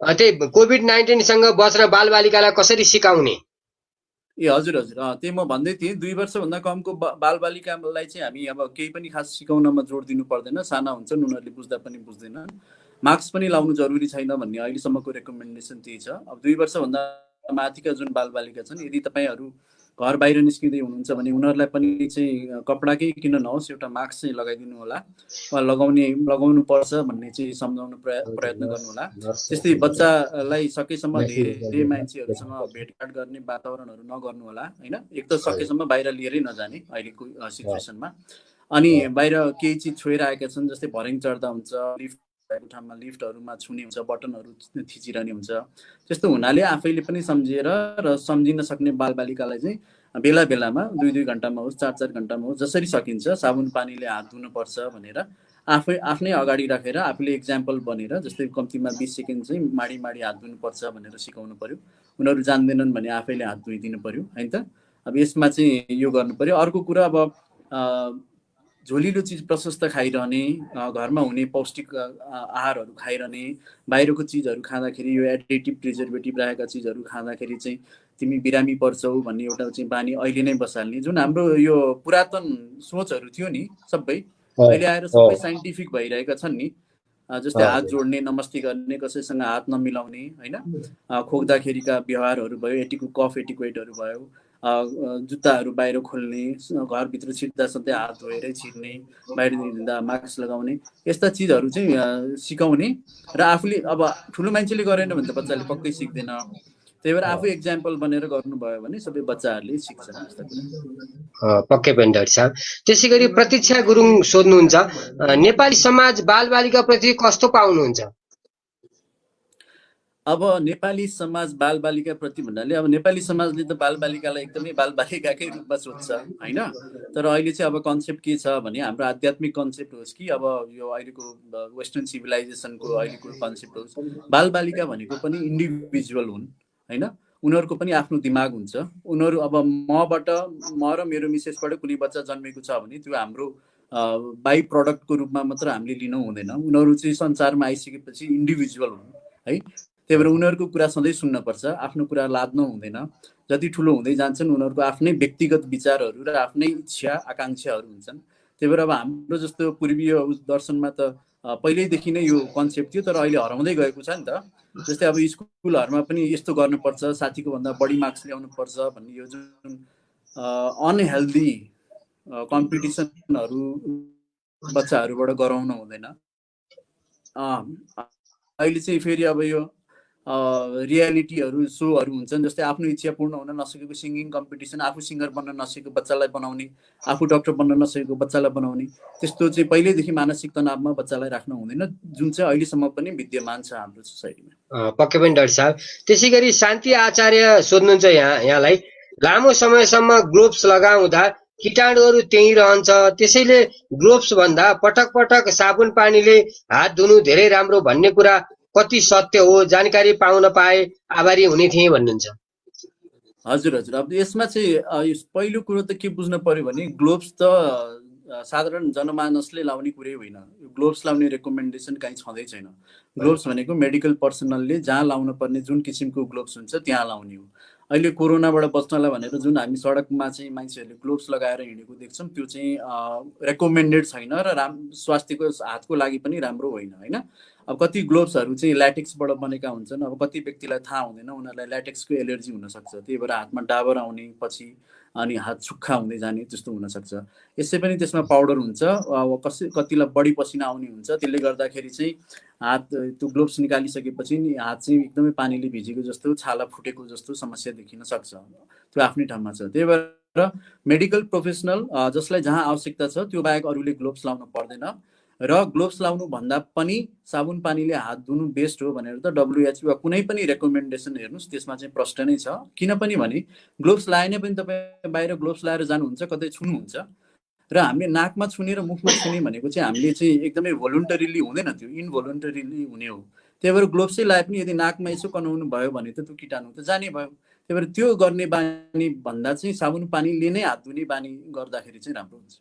त्यही कोभिड-19 सँग बच्न बालबालिकालाई कसरी सिकाउने? हजुर हजुर त्यही म भन्दै थिएँ, 2 वर्षभन्दा कमको बालबालिकालाई चाहिँ हामी अब केही पनि खास सिकाउनमा जोड दिनु पर्दैन। साना हुन्छन्, उनीहरूले बुझ्दा पनि बुझ्दैनन्। मास्क पनि लाउनु जरुरी छैन भन्ने अहिलेसम्मको रेकमेन्डेसन त्यही छ। अब 2 वर्षभन्दा माथिका जुन बालबालिका छन्, यदि तपाईँहरू घर बाहिर निस्किँदै हुनुहुन्छ भने उनीहरूलाई पनि चाहिँ कपडाकै किन नहोस् एउटा मास्क चाहिँ लगाइदिनु होला वा लगाउनु पर्छ भन्ने चाहिँ सम्झाउनु प्रयत्न गर्नु होला। त्यस्तै बच्चालाई सकेसम्म धेरै मान्छेहरूसँग भेटघाट गर्ने वातावरणहरू नगर्नु होला हैन। एक त सकेसम्म बाहिर लिएरै नजाने अहिलेको सिचुएसनमा। अनि बाहिर केही चिज छोएर आएका छन्, जस्तै भर्याङ चढ्दा हुन्छ, लिफ्ट भएको ठाउँमा लिफ्टहरूमा छुने हुन्छ, बटनहरू थिचिरहने हुन्छ। त्यस्तो हुनाले आफैले पनि सम्झेर र सम्झिन सक्ने बालबालिकालाई चाहिँ बेला बेलामा 2-2 घण्टामा होस्, 4-4 घण्टामा होस्, जसरी सकिन्छ साबुन पानीले हात धुनुपर्छ भनेर आफ्नै अगाडि राखेर आफूले एक्जाम्पल बनेर, जस्तै कम्तीमा 20 सेकेन्ड चाहिँ माडी माडी हात धुनुपर्छ भनेर सिकाउनु पर्यो। उनीहरू जान्दैनन् भने आफैले हात धुइदिनु पर्यो हैन त। अब यसमा चाहिँ यो गर्नु पर्यो। अर्को कुरा, अब झोलिलो चिज प्रशस्त खाइरहने, घरमा हुने पौष्टिक आहारहरू खाइरहने, बाहिरको चिजहरू खाँदाखेरि यो एडिटिभ प्रिजर्भेटिभ रहेका चिजहरू खाँदाखेरि चाहिँ तिमी बिरामी पर्छौ भन्ने एउटा चाहिँ बानी अहिले नै बसाल्ने, जुन हाम्रो यो पुरातन सोचहरू थियो नि सबै, अहिले आएर सबै साइन्टिफिक भइरहेका छन् नि। जस्तै हात जोड्ने, नमस्ते गर्ने, कसैसँग हात नमिलाउने हैन, खोक्दाखेरिका व्यवहारहरू भयो, कफ एटिक्वेटहरू भयो, जुत्ताहरू बाहिर खोल्ने, घरभित्र छिर्दा सधैँ हात धोएरै छिर्ने, बाहिर हिँड्दा मास्क लगाउने, यस्ता चिजहरू चाहिँ सिकाउने। र आफूले अब ठुलो मान्छेले गरेन भने त बच्चाले पक्कै सिक्दैन। त्यही भएर आफू एक्जाम्पल बनेर गर्नुभयो भने सबै बच्चाहरूले सिक्छन् यस्ता कुरा। पक्कै पनि डाक्टर साहब। त्यसै गरी प्रतीक्षा गुरुङ सोध्नुहुन्छ, नेपाली समाज बालबालिकाप्रति कस्तो पाउनुहुन्छ? अब नेपाली समाज बालबालिकाप्रति भन्नाले अब नेपाली समाजले त बालबालिकालाई एकदमै बालबालिकाकै रूपमा सोध्छ हैन। तर अहिले चाहिँ अब कन्सेप्ट के छ भने, हाम्रो आध्यात्मिक कन्सेप्ट होस् कि अब यो अहिलेको वेस्टर्न सिभिलाइजेसनको अहिलेको कन्सेप्ट होस्, बालबालिका भनेको पनि इन्डिभिजुअल हुन् हैन। उनीहरूको पनि आफ्नो दिमाग हुन्छ। उनीहरू अब म र मेरो मिसेसबाट कुनै बच्चा जन्मेको छ भने त्यो हाम्रो बाई प्रडक्टको रूपमा मात्र हामीले लिनु हुँदैन। उनीहरू चाहिँ संसारमा आइसकेपछि इन्डिभिजुअल हुन् है। त्यही भएर उनीहरूको कुरा सधैँ सुन्नुपर्छ, आफ्नो कुरा लाद्नु हुँदैन। जति ठुलो हुँदै जान्छन् उनीहरूको आफ्नै व्यक्तिगत विचारहरू र आफ्नै इच्छा आकाङ्क्षाहरू हुन्छन्। त्यही भएर अब हाम्रो जस्तो पूर्वीय दर्शनमा त पहिल्यैदेखि नै यो कन्सेप्ट थियो, तर अहिले हराउँदै गएको छ नि त। जस्तै अब स्कुलहरूमा पनि यस्तो गर्नुपर्छ, साथीको भन्दा बढी मार्क्स ल्याउनुपर्छ भन्ने यो जुन अनहेल्दी कम्पिटिसनहरू बच्चाहरूबाट गराउनु हुँदैन। अहिले चाहिँ फेरि अब यो रियालिटीहरू सोहरू हुन्छन्, जस्तै आफ्नो इच्छा पूर्ण हुन नसकेको सिङ्गिङ कम्पिटिसन, आफू सिङ्गर बन्न नसकेको बच्चालाई बनाउने, आफू डक्टर बन्न नसकेको बच्चालाई बनाउने, त्यस्तो चाहिँ पहिल्यैदेखि मानसिक तनावमा बच्चालाई राख्नु हुँदैन, जुन चाहिँ अहिलेसम्म पनि विद्यमान छ हाम्रो सोसाइटीमा। पक्कै पनि डाक्टर साहब। त्यसै गरी शान्ति आचार्य सोध्नुहुन्छ यहाँलाई, लामो समयसम्म ग्लोभ्स लगाउँदा कीटाणुहरू त्यही रहन्छ, त्यसैले ग्लोभ्स भन्दा पटक पटक साबुन पानीले हात धुनु धेरै राम्रो भन्ने कुरा कति सत्य हो? जानकारी पाउन पाए आभारी हुने थिएँ भन्नुहुन्छ। हजुर हजुर, अब यसमा चाहिँ पहिलो कुरो त के बुझ्नु पर्यो भने, ग्लोभ्स त साधारण जनमानसले लाउने कुरै होइन। ग्लोभ्स लाउने रेकमेन्डेसन कहीँ छँदै छैन। ग्लोभ्स भनेको मेडिकल पर्सनलले जहाँ लाउनु पर्ने जुन किसिमको ग्लोभ्स हुन्छ त्यहाँ लाउने हो। अहिले कोरोनाबाट बच्नलाई भनेर जुन हामी सडकमा चाहिँ मान्छेहरूले ग्लोभ्स लगाएर हिँडेको देख्छौँ, त्यो चाहिँ रेकमेन्डेड छैन र स्वास्थ्यको हातको लागि पनि राम्रो होइन हैन। अब कति ग्लोभ्सहरू चाहिँ ल्याटेक्सबाट बनेका हुन्छन्। अब कति व्यक्तिलाई थाहा हुँदैन, उनीहरूलाई ल्याटेक्सको एलर्जी हुनसक्छ, त्यही भएर हातमा डाबर आउने, पछि अनि हात सुक्खा हुँदै जाने त्यस्तो हुनसक्छ। यसै पनि त्यसमा पाउडर हुन्छ, कतिलाई बढी पसिना आउने हुन्छ, त्यसले गर्दाखेरि चाहिँ हात त्यो ग्लोभ्स निकालिसकेपछि हात चाहिँ एकदमै पानीले भिजेको जस्तो, छाला फुटेको जस्तो समस्या देखिन सक्छ। त्यो आफ्नै ठाउँमा छ। त्यही भएर मेडिकल प्रोफेसनल जसलाई जहाँ आवश्यकता छ त्यो बाहेक अरूले ग्लोभ्स लाउनु पर्दैन। र ग्लोभ्स लाउनु भन्दा पनि साबुन पानीले हात धुनु बेस्ट हो भनेर त WHO वा कुनै पनि रेकमेन्डेसन हेर्नुहोस् त्यसमा चाहिँ प्रष्ट नै छ। किनपनि भने ग्लोभ्स लाएन पनि तपाईँ बाहिर ग्लोभ्स लाएर जानुहुन्छ, कतै छुनुहुन्छ, र हामीले नाकमा छुने र मुखमा छुने भनेको चाहिँ हामीले चाहिँ एकदमै भोलुन्टरीली हुँदैन, त्यो इनभोलुन्टरीली हुने हो। त्यही भएर ग्लोभ्सै लाए पनि यदि नाकमा यसो कनाउनु भयो भने त त्यो किटाणु त जाने भयो। त्यही भएर त्यो गर्ने बानी भन्दा चाहिँ साबुन पानीले नै हात धुने बानी गर्दाखेरि चाहिँ राम्रो हुन्छ।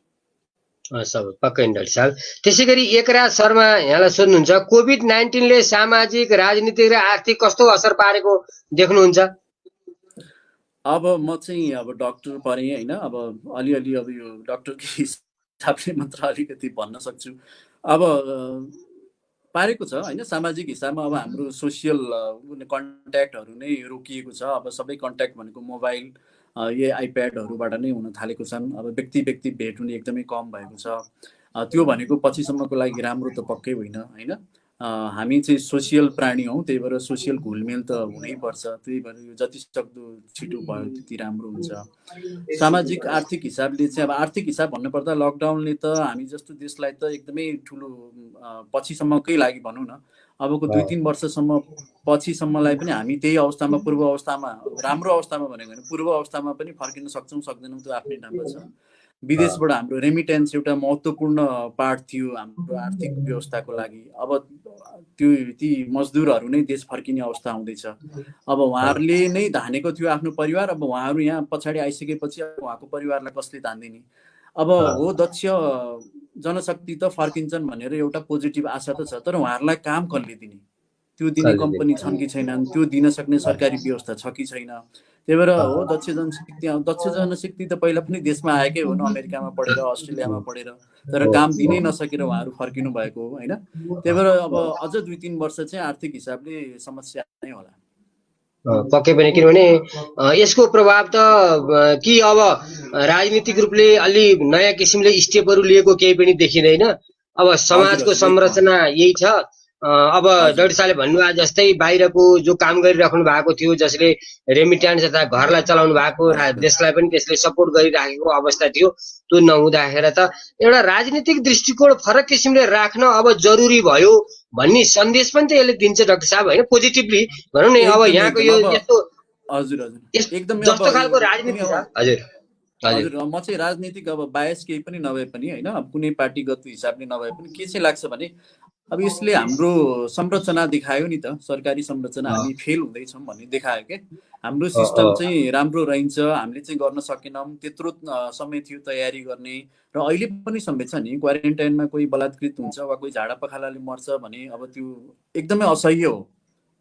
पक्कै डाक्टर साहब। त्यसै गरी एकराज शर्मा यहाँलाई सोध्नुहुन्छ, कोभिड-19ले सामाजिक, राजनीतिक र आर्थिक कस्तो असर पारेको देख्नुहुन्छ? अब म चाहिँ अब डक्टर परेँ होइन, अब अलिअलि अब यो डक्टरको हिसाबले मात्र अलिकति भन्न सक्छु। अब पारेको छ होइन, सामाजिक हिसाबमा अब हाम्रो सोसियल कन्ट्याक्टहरू नै रोकिएको छ। अब सबै कन्ट्याक्ट भनेको मोबाइल यही आइप्याडहरूबाट नै हुन थालेको छन्। अब व्यक्ति भेट हुने एकदमै कम भएको छ। त्यो भनेको पछिसम्मको लागि राम्रो त पक्कै होइन होइन। हामी चाहिँ सोसियल प्राणी हौँ, त्यही भएर सोसियल घुलमेल त हुनैपर्छ। त्यही भएर यो जति सक्दो छिटो भयो त्यति राम्रो हुन्छ। सामाजिक आर्थिक हिसाबले चाहिँ अब आर्थिक हिसाब भन्नुपर्दा लकडाउनले त हामी जस्तो देशलाई त एकदमै ठुलो पछिसम्मकै लागि भनौँ न, अबको 2-3 वर्षसम्म पछिसम्मलाई पनि हामी त्यही अवस्थामा, पूर्व अवस्थामा, राम्रो अवस्थामा भनेको होइन, पूर्व अवस्थामा पनि फर्किन सक्छौँ सक्दैनौँ त्यो आफ्नै ढङ्ग छ। विदेशबाट हाम्रो रेमिटेन्स एउटा महत्त्वपूर्ण पार्ट थियो हाम्रो आर्थिक व्यवस्थाको लागि। अब त्यो ती मजदुरहरू नै देश फर्किने अवस्था आउँदैछ। अब उहाँहरूले नै धानेको थियो आफ्नो परिवार, अब उहाँहरू यहाँ पछाडि आइसकेपछि अब उहाँको परिवारलाई कसले धान्दिने? अब हो दक्ष जनशक्ति त फर्किन्छन् भनेर एउटा पोजिटिभ आशा त छ, तर उहाँहरूलाई काम कसले दिने? त्यो दिने कम्पनी छन् कि छैनन्, त्यो दिन सक्ने सरकारी व्यवस्था छ कि छैन? त्यही भएर हो दक्ष जनशक्ति त पहिला पनि देशमा आएकै हुन्, अमेरिकामा पढेर, अस्ट्रेलियामा पढेर, तर काम दिनै नसकेर उहाँहरू फर्किनु भएको हो होइन। त्यही भएर अब अझ 2-3 वर्ष चाहिँ आर्थिक हिसाबले समस्या नै होला। पक्कै पनि, किनभने यसको प्रभाव त कि अब राजनीतिक रूपले अलि नयाँ किसिमले स्टेपहरू लिएको केही पनि देखिँदैन। अब समाजको संरचना यही छ। अब डाक्टर साहबले भन्नुभयो जस्तै बाहिरको जो काम गरिराख्नु भएको थियो, जसले रेमिट्यान्स अथवा घरलाई चलाउनु भएको, देशलाई पनि त्यसले सपोर्ट गरिराखेको अवस्था थियो, त्यो नहुँदाखेरि त एउटा राजनीतिक दृष्टिकोण फरक किसिमले राख्न अब जरुरी भयो भन्ने सन्देश पनि त यसले दिन्छ डाक्टर साहब होइन, पोजिटिभली भनौँ न। अब यहाँको यो यस्तो एकदमै जस्तो खालको राजनीति छ। हजुर म चाहिँ राजनीतिक अब बायस केही पनि नभए पनि होइन, अब कुनै पार्टीगत हिसाबले नभए पनि के चाहिँ लाग्छ भने अब यसले हाम्रो संरचना देखायो नि त, सरकारी संरचना हामी फेल हुँदैछौँ भन्ने देखायो के। हाम्रो सिस्टम चाहिँ राम्रो रहन्छ, हामीले चाहिँ गर्न सकेनौँ, त्यत्रो समय थियो तयारी गर्ने, र अहिले पनि समय छ नि। क्वारेन्टाइनमा कोही बलात्कृत हुन्छ वा कोही झाडा पखालाले मर्छ भने अब त्यो एकदमै असह्य हो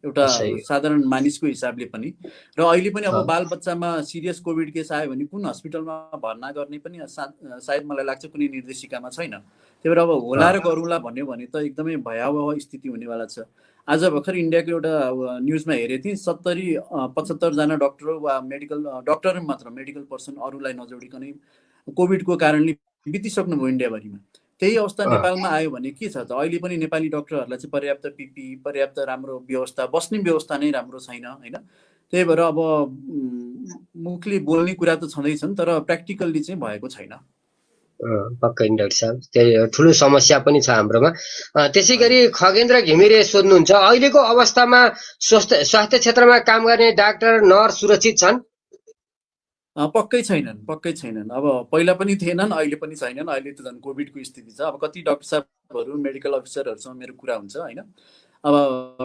एउटा साधारण मानिसको हिसाबले पनि। र अहिले पनि अब बाल बच्चामा सिरियस कोभिड केस आयो भने कुन हस्पिटलमा भर्ना गर्ने पनि सायद मलाई लाग्छ कुनै निर्देशिकामा छैन। त्यही भएर अब होला र गरौँला भन्यो भने त एकदमै भयावह स्थिति हुनेवाला छ। आज भर्खर इन्डियाको एउटा न्युजमा हेरेको थिएँ, 70-75 जना डक्टर वा डक्टर मात्र मेडिकल पर्सन अरूलाई नजोडिकनै कोभिडको कारणले बितिसक्नुभयो इन्डियाभरिमा। त्यही अवस्था नेपालमा आयो भने के छ त? अहिले पनि नेपाली डक्टरहरूलाई चाहिँ पर्याप्त पिपी, पर्याप्त राम्रो व्यवस्था, बस्ने व्यवस्था नै राम्रो छैन होइन। त्यही भएर अब मुखले बोल्ने कुरा त छँदैछन्, तर प्र्याक्टिकल्ली चाहिँ भएको छैन। पक्कै डाक्टर साहब, त्यही ठुलो समस्या पनि छ हाम्रोमा। त्यसै गरी खगेन्द्र घिमिरे सोध्नुहुन्छ, अहिलेको अवस्थामा स्वास्थ्य क्षेत्रमा काम गर्ने डाक्टर नर्स सुरक्षित छन्? पक्कै छैनन्। अब पहिला पनि थिएनन्, अहिले पनि छैनन्। अहिले त झन् कोभिडको स्थिति छ। अब कति डाक्टर साहबहरू, मेडिकल अफिसरहरूसँग मेरो कुरा हुन्छ होइन, अब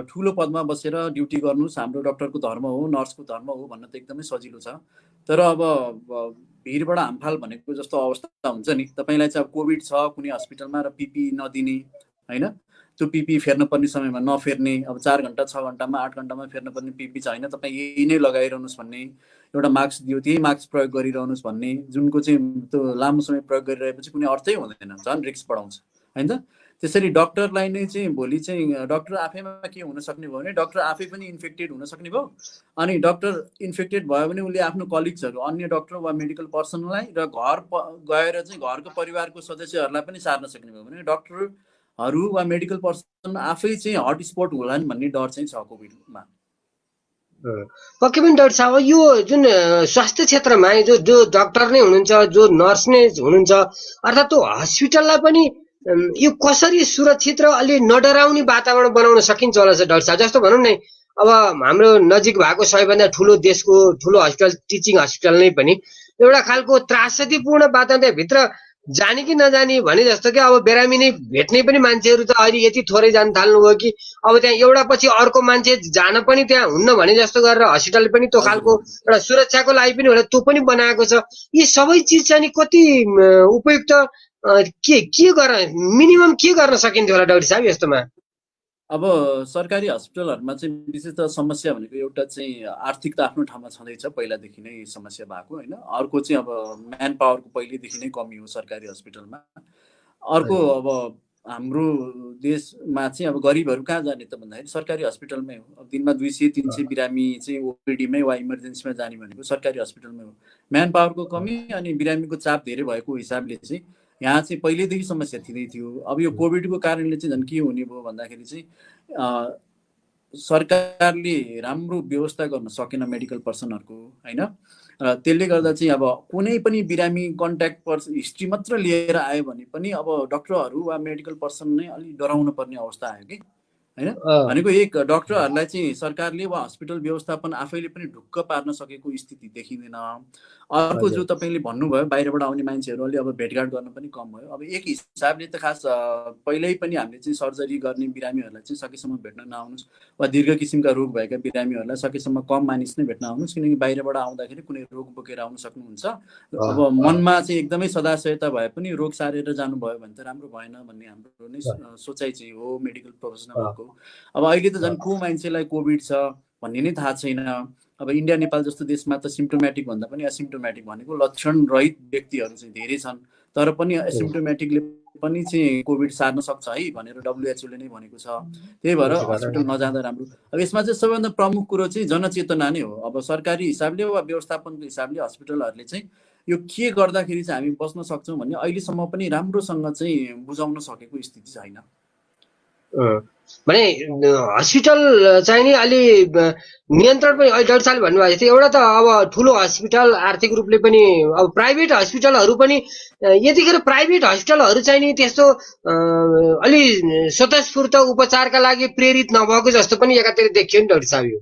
ठुलो पदमा बसेर ड्युटी गर्नुहोस्, हाम्रो डक्टरको धर्म हो, नर्सको धर्म हो भन्न त एकदमै सजिलो छ। तर अब भिडबाट हामफाल भनेको जस्तो अवस्था हुन्छ नि, तपाईँलाई चाहिँ अब कोभिड छ कुनै हस्पिटलमा र पिपी नदिने होइन, त्यो पिपी फेर्नुपर्ने समयमा नफेर्ने, अब 4 घन्टा 6 घन्टामा 8 घन्टामा फेर्नुपर्ने पिपी छ होइन, तपाईँ यही नै लगाइरहनुहोस् भन्ने, एउटा मास्क दियो त्यही मास्क प्रयोग गरिरहनुहोस् भन्ने, जुनको चाहिँ त्यो लामो समय प्रयोग गरिरहेपछि कुनै अर्थै हुँदैन, झन् रिस्क बढाउँछ होइन त। त्यसरी डक्टरलाई नै चाहिँ भोलि चाहिँ डक्टर आफैमा के हुन सक्ने भयो भने डक्टर आफै पनि इन्फेक्टेड हुन सक्ने भयो, अनि डक्टर इन्फेक्टेड भयो भने उसले आफ्नो कलिग्सहरू, अन्य डक्टर वा मेडिकल पर्सनलाई र घर गएर चाहिँ घरको परिवारको सदस्यहरूलाई पनि सार्न सक्ने भयो भने डक्टरहरू वा मेडिकल पर्सन आफै चाहिँ हटस्पट होलान् भन्ने डर चाहिँ छ कोभिडमा। पक्कै पनि डाक्टर साहब, यो जुन स्वास्थ्य क्षेत्रमा जो डक्टर नै हुनुहुन्छ, जो नर्स नै हुनुहुन्छ, अर्थात् त्यो हस्पिटललाई पनि यो कसरी सुरक्षित र अलि नडराउने वातावरण बनाउन सकिन्छ होला चाहिँ डाक्टर साहब? जस्तो भनौँ न, अब हाम्रो नजिक भएको सबैभन्दा ठुलो देशको ठुलो हस्पिटल टिचिङ हस्पिटल नै पनि एउटा खालको त्रासदीपूर्ण वातावरण भित्र जाने कि नजाने भने जस्तो कि अब बिरामी नै भेट्ने पनि मान्छेहरू त अहिले यति थोरै जान थाल्नुभयो कि अब त्यहाँ एउटा पछि अर्को मान्छे जान पनि त्यहाँ हुन्न भने जस्तो गरेर हस्पिटलले पनि त्यो खालको एउटा सुरक्षाको लागि पनि होला त्यो पनि बनाएको छ। यी सबै चिज चाहिँ नि कति उपयुक्त, के गर्न मिनिमम के गर्न सकिन्थ्यो होला डाक्टर साहब यस्तोमा? अब सरकारी हस्पिटलहरूमा चाहिँ विशेष त समस्या भनेको एउटा चाहिँ आर्थिक त आफ्नो ठाउँमा छँदैछ, पहिलादेखि नै समस्या भएको होइन। अर्को चाहिँ अब म्यान पावरको पहिलेदेखि नै कमी हो सरकारी हस्पिटलमा। अर्को अब हाम्रो देशमा चाहिँ अब गरिबहरू कहाँ जाने त भन्दाखेरि सरकारी हस्पिटलमै हो। अब दिनमा 200-300 बिरामी चाहिँ ओपिडीमै वा इमर्जेन्सीमा जाने भनेको सरकारी हस्पिटलमै हो। म्यान पावरको कमी अनि बिरामीको चाप धेरै भएको हिसाबले चाहिँ यहाँ चाहिँ पहिल्यैदेखि समस्या थिँदै थियो। अब यो कोभिडको कारणले चाहिँ झन् के हुने भयो भन्दाखेरि चाहिँ सरकारले राम्रो व्यवस्था गर्न सकेन मेडिकल पर्सनहरूको होइन। र त्यसले गर्दा चाहिँ अब कुनै पनि बिरामी कन्ट्याक्ट पर्सन हिस्ट्री मात्र लिएर आयो भने पनि अब डक्टरहरू वा मेडिकल पर्सन नै अलिक डराउनु पर्ने अवस्था आयो कि होइन। भनेको एक डक्टरहरूलाई चाहिँ सरकारले वा हस्पिटल व्यवस्थापन आफैले पनि ढुक्क पार्न सकेको स्थिति देखिँदैन। अर्को जो तपाईँले भन्नुभयो बाहिरबाट आउने मान्छेहरू अलि अब भेटघाट गर्न पनि कम भयो। अब एक हिसाबले त खास पहिल्यै पनि हामीले चाहिँ सर्जरी गर्ने बिरामीहरूलाई चाहिँ सकेसम्म भेट्न नआउनुहोस् वा दीर्घ किसिमका रोग भएका बिरामीहरूलाई सकेसम्म कम मानिस नै भेट्न आउनुहोस्, किनकि बाहिरबाट आउँदाखेरि कुनै रोग बोकेर आउन सक्नुहुन्छ। अब मनमा चाहिँ एकदमै सदाशयता भए पनि रोग सारेर जानुभयो भने त राम्रो भएन भन्ने हाम्रो नै सोचाइ चाहिँ हो मेडिकल प्रोफेसनलको। अब अहिले त झन् को मान्छेलाई कोभिड छ भन्ने नै थाहा छैन। अब इन्डिया नेपाल जस्तो देशमा त सिम्प्टोमेटिक भन्दा पनि एसिम्प्टोमेटिक भनेको लक्षण रहित व्यक्तिहरू चाहिँ धेरै छन्, तर पनि एसिम्प्टोमेटिकले पनि चाहिँ कोभिड सार्न सक्छ है भनेर WHO ले नै भनेको छ। त्यही भएर हस्पिटल नजाँदा राम्रो। अब यसमा चाहिँ सबैभन्दा प्रमुख कुरो चाहिँ जनचेतना नै हो। अब सरकारी हिसाबले वा व्यवस्थापनको हिसाबले हस्पिटलहरूले चाहिँ यो के गर्दाखेरि चाहिँ हामी बच्न सक्छौँ भन्ने अहिलेसम्म पनि राम्रोसँग चाहिँ बुझाउन सकेको स्थिति छैन। भने हस्पिटल चाहिँ नि अलि नियन्त्रण पनि अहिले डाक्टर साहबले भन्नुभएको जस्तै एउटा त अब ठुलो हस्पिटल आर्थिक रूपले पनि अब प्राइभेट हस्पिटलहरू पनि यतिखेर प्राइभेट हस्पिटलहरू चाहिँ नि त्यस्तो अलि स्वतस्फूर्त उपचारका लागि प्रेरित नभएको जस्तो पनि एकातिर देखियो नि डाक्टर साहब। यो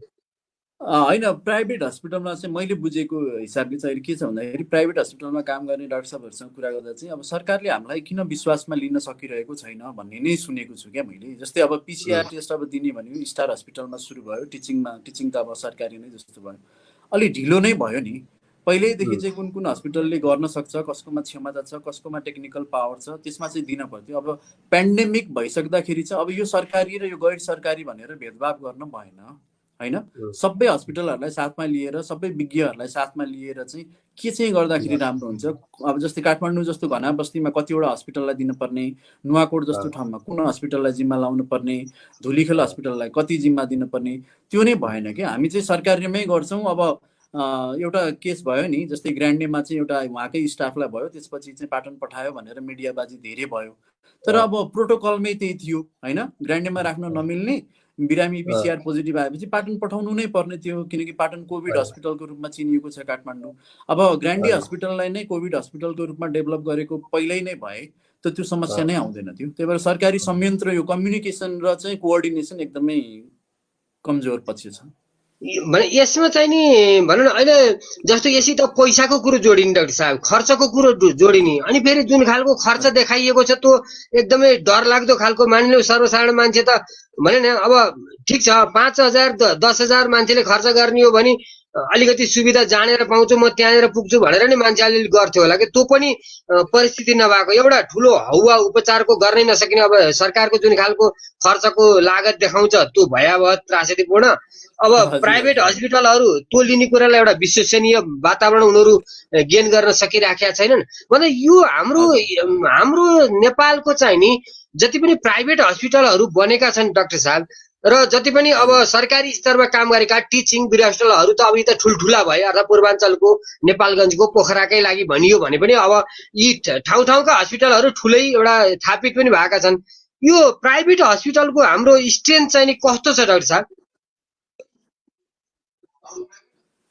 होइन, प्राइभेट हस्पिटलमा चाहिँ मैले बुझेको हिसाबले चाहिँ के छ भन्दाखेरि प्राइभेट हस्पिटलमा काम गर्ने डाक्टर साहबहरूसँग कुरा गर्दा चाहिँ अब सरकारले हामीलाई किन विश्वासमा लिन सकिरहेको छैन भन्ने नै सुनेको छु क्या मैले। जस्तै अब PCR टेस्ट अब दिने भनेको स्टार हस्पिटलमा सुरु भयो, टिचिङ त अब सरकारी नै जस्तो भयो, अलि ढिलो नै भयो नि। पहिल्यैदेखि चाहिँ कुन कुन हस्पिटलले गर्न सक्छ, कसकोमा क्षमता छ, कसकोमा टेक्निकल पावर छ, त्यसमा चाहिँ दिन पर्थ्यो। अब पेन्डेमिक भइसक्दाखेरि चाहिँ अब यो सरकारी र यो गैर सरकारी भनेर भेदभाव गर्न भएन होइन। सबै हस्पिटलहरूलाई साथमा लिएर सबै विज्ञहरूलाई साथमा लिएर चाहिँ के चाहिँ गर्दाखेरि राम्रो हुन्छ। अब जस्तै काठमाडौँ जस्तो घना बस्तीमा कतिवटा हस्पिटललाई दिनुपर्ने, नुवाकोट जस्तो ठाउँमा कुन हस्पिटललाई जिम्मा लाउनु पर्ने, धुलीखेल हस्पिटललाई कति जिम्मा दिनुपर्ने, त्यो नै भएन कि। हामी चाहिँ सरकारीमै गर्छौँ। अब एउटा केस भयो नि, जस्तै ग्रान्डेमा चाहिँ एउटा उहाँकै स्टाफलाई भयो, त्यसपछि चाहिँ पाटन पठायो भनेर मिडियाबाजी धेरै भयो, तर अब प्रोटोकलमै त्यही थियो होइन। ग्रान्डेमा राख्न नमिल्ने बिरामी PCR पोजिटिभ आएपछि पाटन पठाउनु नै पर्ने थियो, किनकि पाटन कोभिड हस्पिटलको रूपमा चिनिएको छ काठमाडौँ। अब ग्रान्डी हस्पिटललाई नै कोभिड हस्पिटलको रूपमा डेभलप गरेको पहिल्यै नै भए त त्यो समस्या नै आउँदैन थियो। त्यही भएर सरकारी संयन्त्र यो कम्युनिकेसन र चाहिँ कोअर्डिनेसन एकदमै कमजोर पछि छ। भने यसमा चाहिँ नि भनौँ न अहिले जस्तो यसै त पैसाको कुरो जोडिने डाक्टर साहब, खर्चको कुरो जोडिने, अनि फेरि जुन खालको खर्च देखाइएको छ त्यो एकदमै डरलाग्दो खालको। मानिलिउँ सर्वसाधारण मान्छे त भने नि अब ठिक छ 5,000 10,000 मान्छेले खर्च गर्ने हो भने अलिकति सुविधा जानेर पाउँछु म त्यहाँनिर पुग्छु भनेर नि मान्छे अलिअलि गर्थ्यो होला कि, त्यो पनि परिस्थिति नभएको एउटा ठुलो हौवा उपचारको गर्नै नसकिने अब सरकारको जुन खालको खर्चको लागत देखाउँछ त्यो भयावह त्रासदीपूर्ण। अब प्राइभेट हस्पिटलहरू त्यो लिने कुरालाई एउटा विश्वसनीय वातावरण उनीहरू गेन गर्न सकिराखेका छैनन्। मतलब यो हाम्रो नेपालको चाहिँ नि जति पनि प्राइभेट हस्पिटलहरू बनेका छन् डाक्टर साहब, र जति पनि अब सरकारी स्तरमा काम गरेका टिचिङ हस्पिटलहरू त अब यी त ठुल्ठुला भए, अर्थात् पूर्वाञ्चलको नेपालगञ्जको पोखराकै लागि भनियो भने पनि अब यी ठाउँ ठाउँका हस्पिटलहरू ठुलै एउटा थापित पनि भएका छन्। यो प्राइभेट हस्पिटलको हाम्रो स्ट्रेन्थ चाहिँ नि कस्तो छ डाक्टर साहब?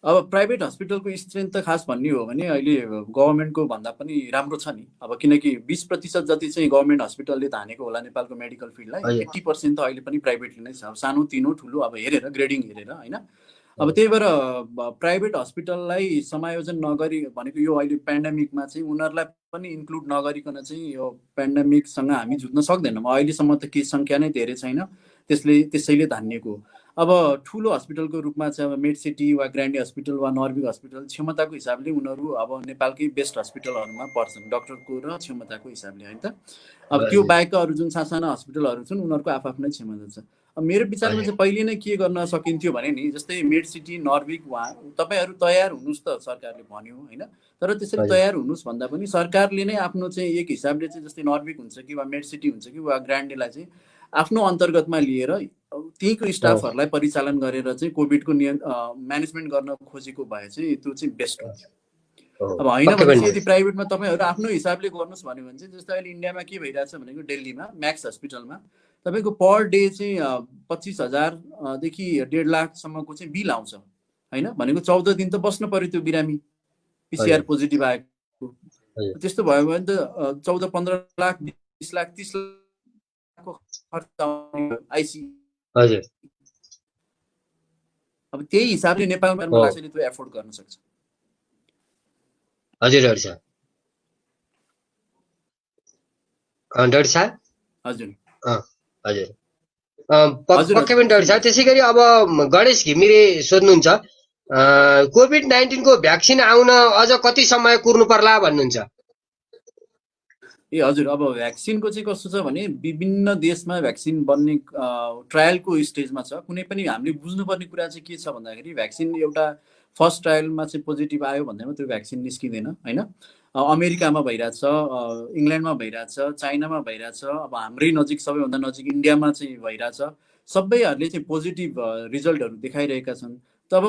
अब प्राइभेट हस्पिटलको स्ट्रेन्थ त खास भन्ने हो भने अहिले गभर्मेन्टको भन्दा पनि राम्रो छ नि। अब किनकि 20% जति चाहिँ गभर्मेन्ट हस्पिटलले धानेको होला नेपालको मेडिकल फिल्डलाई, हजुर 80% त अहिले पनि प्राइभेटले नै छ। अब सानो तिनो ठुलो अब हेरेर ग्रेडिङ हेरेर होइन। अब हजुर त्यही भएर प्राइभेट हस्पिटललाई समायोजन नगरी भनेको यो अहिले पेन्डेमिकमा चाहिँ उनीहरूलाई पनि इन्क्लुड नगरिकन चाहिँ यो पेन्डेमिकसँग हामी जुझ्न सक्दैनौँ। अहिलेसम्म त केस सङ्ख्या नै धेरै छैन, त्यसैले धानिएको। अब ठुलो हस्पिटलको रूपमा चाहिँ अब मेड सिटी वा ग्रान्डी हस्पिटल वा नर्विक हस्पिटल क्षमताको हिसाबले उनीहरू अब नेपालकै बेस्ट हस्पिटलहरूमा पर्छन् डक्टरको र क्षमताको हिसाबले होइन त। अब त्यो हजुर बाहेकका अरू जुन सासाना हस्पिटलहरू छन् उनीहरूको आफ्नै क्षमता छ। अब मेरो विचारमा हजुर चाहिँ पहिले नै के गर्न सकिन्थ्यो भने नि, जस्तै मेड सिटी नर्विक तपाईँहरू तयार हुनुहोस् त, सरकारले भन्यो होइन। तर त्यसरी हजुर तयार हुनुहोस् भन्दा पनि सरकारले नै आफ्नो चाहिँ एक हिसाबले चाहिँ जस्तै नर्विक हुन्छ कि वा मेड सिटी हुन्छ कि वा ग्रान्डेलाई चाहिँ आफ्नो अन्तर्गतमा लिएर त्यहीँको स्टाफहरूलाई परिचालन गरेर चाहिँ कोभिडको म्यानेजमेन्ट गर्न खोजेको भए चाहिँ त्यो चाहिँ बेस्ट हुन्थ्यो। अब होइन पक्कै भने पनि चाहिँ यदि प्राइभेटमा तपाईँहरू आफ्नो हिसाबले गर्नुहोस् भन्यो भने चाहिँ, जस्तै अहिले इन्डियामा के भइरहेछ भनेको दिल्लीमा म्याक्स हस्पिटलमा तपाईँको पर डे चाहिँ 25,000 देखि 1.5 लाखसम्मको चाहिँ बिल आउँछ होइन। भनेको 14 दिन त बस्नु पर्यो त्यो बिरामी पिसिआर हजुर पोजिटिभ आएको। हजुर त्यस्तो भयो भने त 14-15 लाख 20 लाख 30 लाखको खर्च आउने आइसी। हजुर अब त्यही हिसाबले नेपालमा हो लाग्छ त्यो एफोर्ड गर्न सक्छ। हजुर डाक्टर साहब। डाक्टर साहब हजुर हजुर हजुर पक्कै पनि डाक्टर साहब। सुन्दैछु। त्यसै गरी अब गणेश घिमिरे सोध्नुहुन्छ कोभिड-19 को भ्याक्सिन आउन अझ कति समय कुर्नु पर्ला भन्नुहुन्छ? ए हजुर, अब भ्याक्सिनको चाहिँ कस्तो छ भने विभिन्न देशमा भ्याक्सिन बन्ने ट्रायलको स्टेजमा छ। कुनै पनि हामीले बुझ्नुपर्ने कुरा चाहिँ के छ भन्दाखेरि भ्याक्सिन एउटा फर्स्ट ट्रायलमा चाहिँ पोजिटिभ आयो भन्दैमा त्यो भ्याक्सिन निस्किँदैन होइन। अमेरिकामा भइरहेछ, इङ्ल्यान्डमा भइरहेछ, चाइनामा भइरहेछ, अब हाम्रै नजिक सबैभन्दा नजिक इन्डियामा चाहिँ भइरहेछ। सबैहरूले चाहिँ पोजिटिभ रिजल्टहरू देखाइरहेका छन्। तर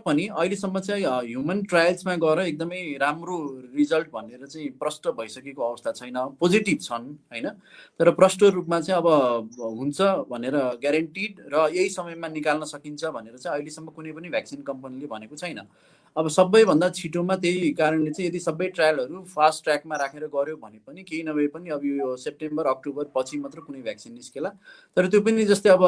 पनि अहिलेसम्म चाहिँ ह्युमन ट्रायल्समा गएर एकदमै राम्रो रिजल्ट भनेर चाहिँ प्रष्ट भइसकेको अवस्था छैन। पोजिटिभ छन् होइन, तर प्रष्ट रूपमा चाहिँ अब हुन्छ भनेर ग्यारेन्टिड र यही समयमा निकाल्न सकिन्छ भनेर चाहिँ अहिलेसम्म कुनै पनि भ्याक्सिन कम्पनीले भनेको छैन। अब सबैभन्दा छिटोमा त्यही कारणले चाहिँ यदि सबै ट्रायलहरू फास्ट ट्र्याकमा राखेर गऱ्यो भने पनि केही नभए पनि अब यो सेप्टेम्बर अक्टोबर पछि मात्र कुनै भ्याक्सिन निस्केला। तर त्यो पनि जस्तै अब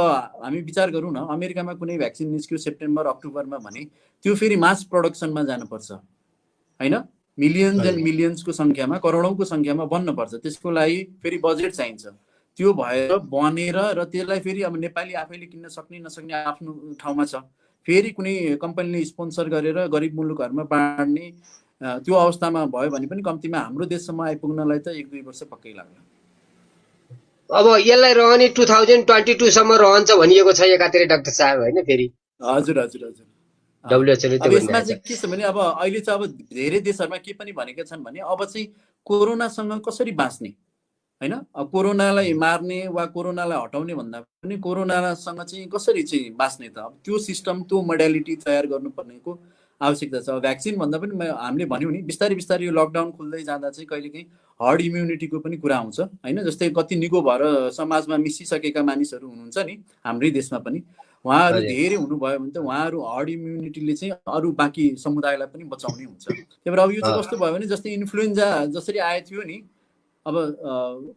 हामी विचार गरौँ न, अमेरिकामा कुनै भ्याक्सिन निस्क्यो सेप्टेम्बर अक्टोबरमा भने त्यो फेरि मास प्रोडक्सनमा जानुपर्छ होइन। मिलियन्स एन्ड मिलियन्सको सङ्ख्यामा, करोडौँको सङ्ख्यामा बन्नुपर्छ। त्यसको लागि फेरि बजेट चाहिन्छ। त्यो भएर बनेर र त्यसलाई फेरि अब नेपाली आफैले किन्न सक्ने नसक्ने आफ्नो ठाउँमा छ। फेरि कुनै कम्पनीले स्पोन्सर गरेर गरिब मुलुकहरूमा बाँड्ने त्यो अवस्थामा भयो भने पनि कम्तीमा हाम्रो देशसम्म आइपुग्नलाई त 1-2 वर्ष पक्कै लाग्ला। अब यसलाई रहने 2022 सम्म रहन्छ भनिएको छ एकातिर डाक्टर साहब होइन। फेरि हजुर हजुर हजुर डब्ल्युएचओले अब त्यो यसमा भनिरहेको चाहिँ के छ भने अब अहिले चाहिँ अब धेरै देशहरूमा के पनि भनेका छन् भने अब चाहिँ कोरोनासँग कसरी बाँच्ने होइन। कोरोनालाई मार्ने वा कोरोनालाई हटाउने भन्दा पनि कोरोनासँग चाहिँ कसरी चाहिँ बाँच्ने त, अब त्यो सिस्टम त्यो मोडालिटी तयार गर्नुपर्नेको आवश्यकता छ। भ्याक्सिन भन्दा पनि हामीले भन्यौँ नि बिस्तारै बिस्तारै यो लकडाउन खुल्दै जाँदा चाहिँ कहिलेकाहीँ हर्ड इम्युनिटीको पनि कुरा आउँछ होइन। जस्तै कति निको भएर समाजमा मिसिसकेका मानिसहरू हुनुहुन्छ नि हाम्रै देशमा पनि, उहाँहरू धेरै हुनुभयो भने त उहाँहरू हर्ड इम्युनिटीले चाहिँ अरू बाँकी समुदायलाई पनि बचाउने हुन्छ। त्यही भएर अब यो चाहिँ कस्तो भयो भने जस्तै इन्फ्लुएन्जा जसरी आएको थियो नि, अब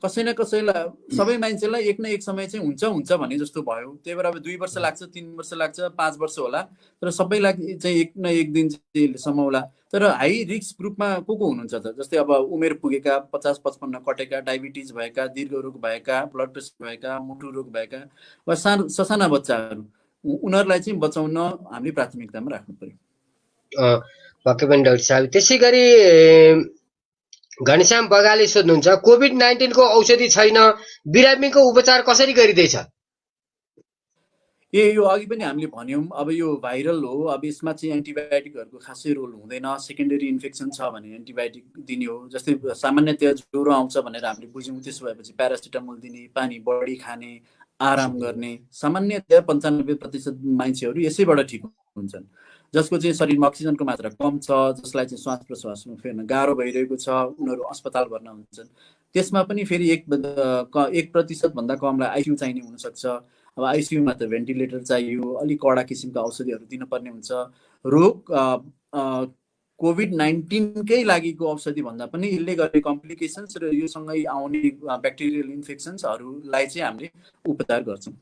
कसै न कसैलाई सबै मान्छेलाई एक न एक समय चाहिँ हुन्छ भने जस्तो भयो। त्यही भएर अब 2 वर्ष लाग्छ, 3 वर्ष लाग्छ, 5 वर्ष होला, तर सबैलाई चाहिँ एक न एक दिन चाहिँ समाउला। तर हाई रिस्क ग्रुपमा को हुनुहुन्छ त, जस्तै अब उमेर पुगेका 50-55 कटेका, डायबिटिज भएका, दीर्घ रोग भएका, ब्लड प्रेसर भएका, मुटु रोग भएका वा ससाना बच्चाहरू, उनीहरूलाई चाहिँ बचाउन हामीले प्राथमिकतामा राख्नु पर्यो। पक्कै पनि डाक्टर साहब। त्यसै गरी घनश्याम बगाले सोध्नुहुन्छ कोभिड-19 को औषधि छैन, बिरामीको उपचार कसरी गरिँदैछ? यो अघि पनि हामीले भन्यौँ, अब यो भाइरल हो, अब यसमा चाहिँ एन्टिबायोटिकहरूको खासै रोल हुँदैन। सेकेन्डरी इन्फेक्सन छ भने एन्टिबायोटिक दिने हो। जस्तै सामान्यतया ज्वरो आउँछ भनेर हामीले बुझ्यौँ, त्यसो भएपछि प्यारासिटामोल दिने, पानी बढी खाने, आराम गर्ने। सामान्यतया 95% मान्छेहरू यसैबाट ठिक हुन्छन्। जसको चाहिँ शरीरमा अक्सिजनको मात्रा कम छ, जसलाई चाहिँ श्वास प्रश्वासमा फेर्न गाह्रो भइरहेको छ, उनीहरू अस्पताल भर्ना हुन्छन्। त्यसमा पनि फेरि 1% भन्दा कमलाई आइसियु चाहिने हुनसक्छ। अब आइसियुमा त भेन्टिलेटर चाहियो, अलिक कडा किसिमका औषधिहरू दिनुपर्ने हुन्छ। रोग कोभिड-19कै लागिको औषधि भन्दा पनि यसले गर्ने कम्प्लिकेसन्स र योसँगै आउने ब्याक्टेरियल इन्फेक्सन्सहरूलाई चाहिँ हामीले उपचार गर्छौँ।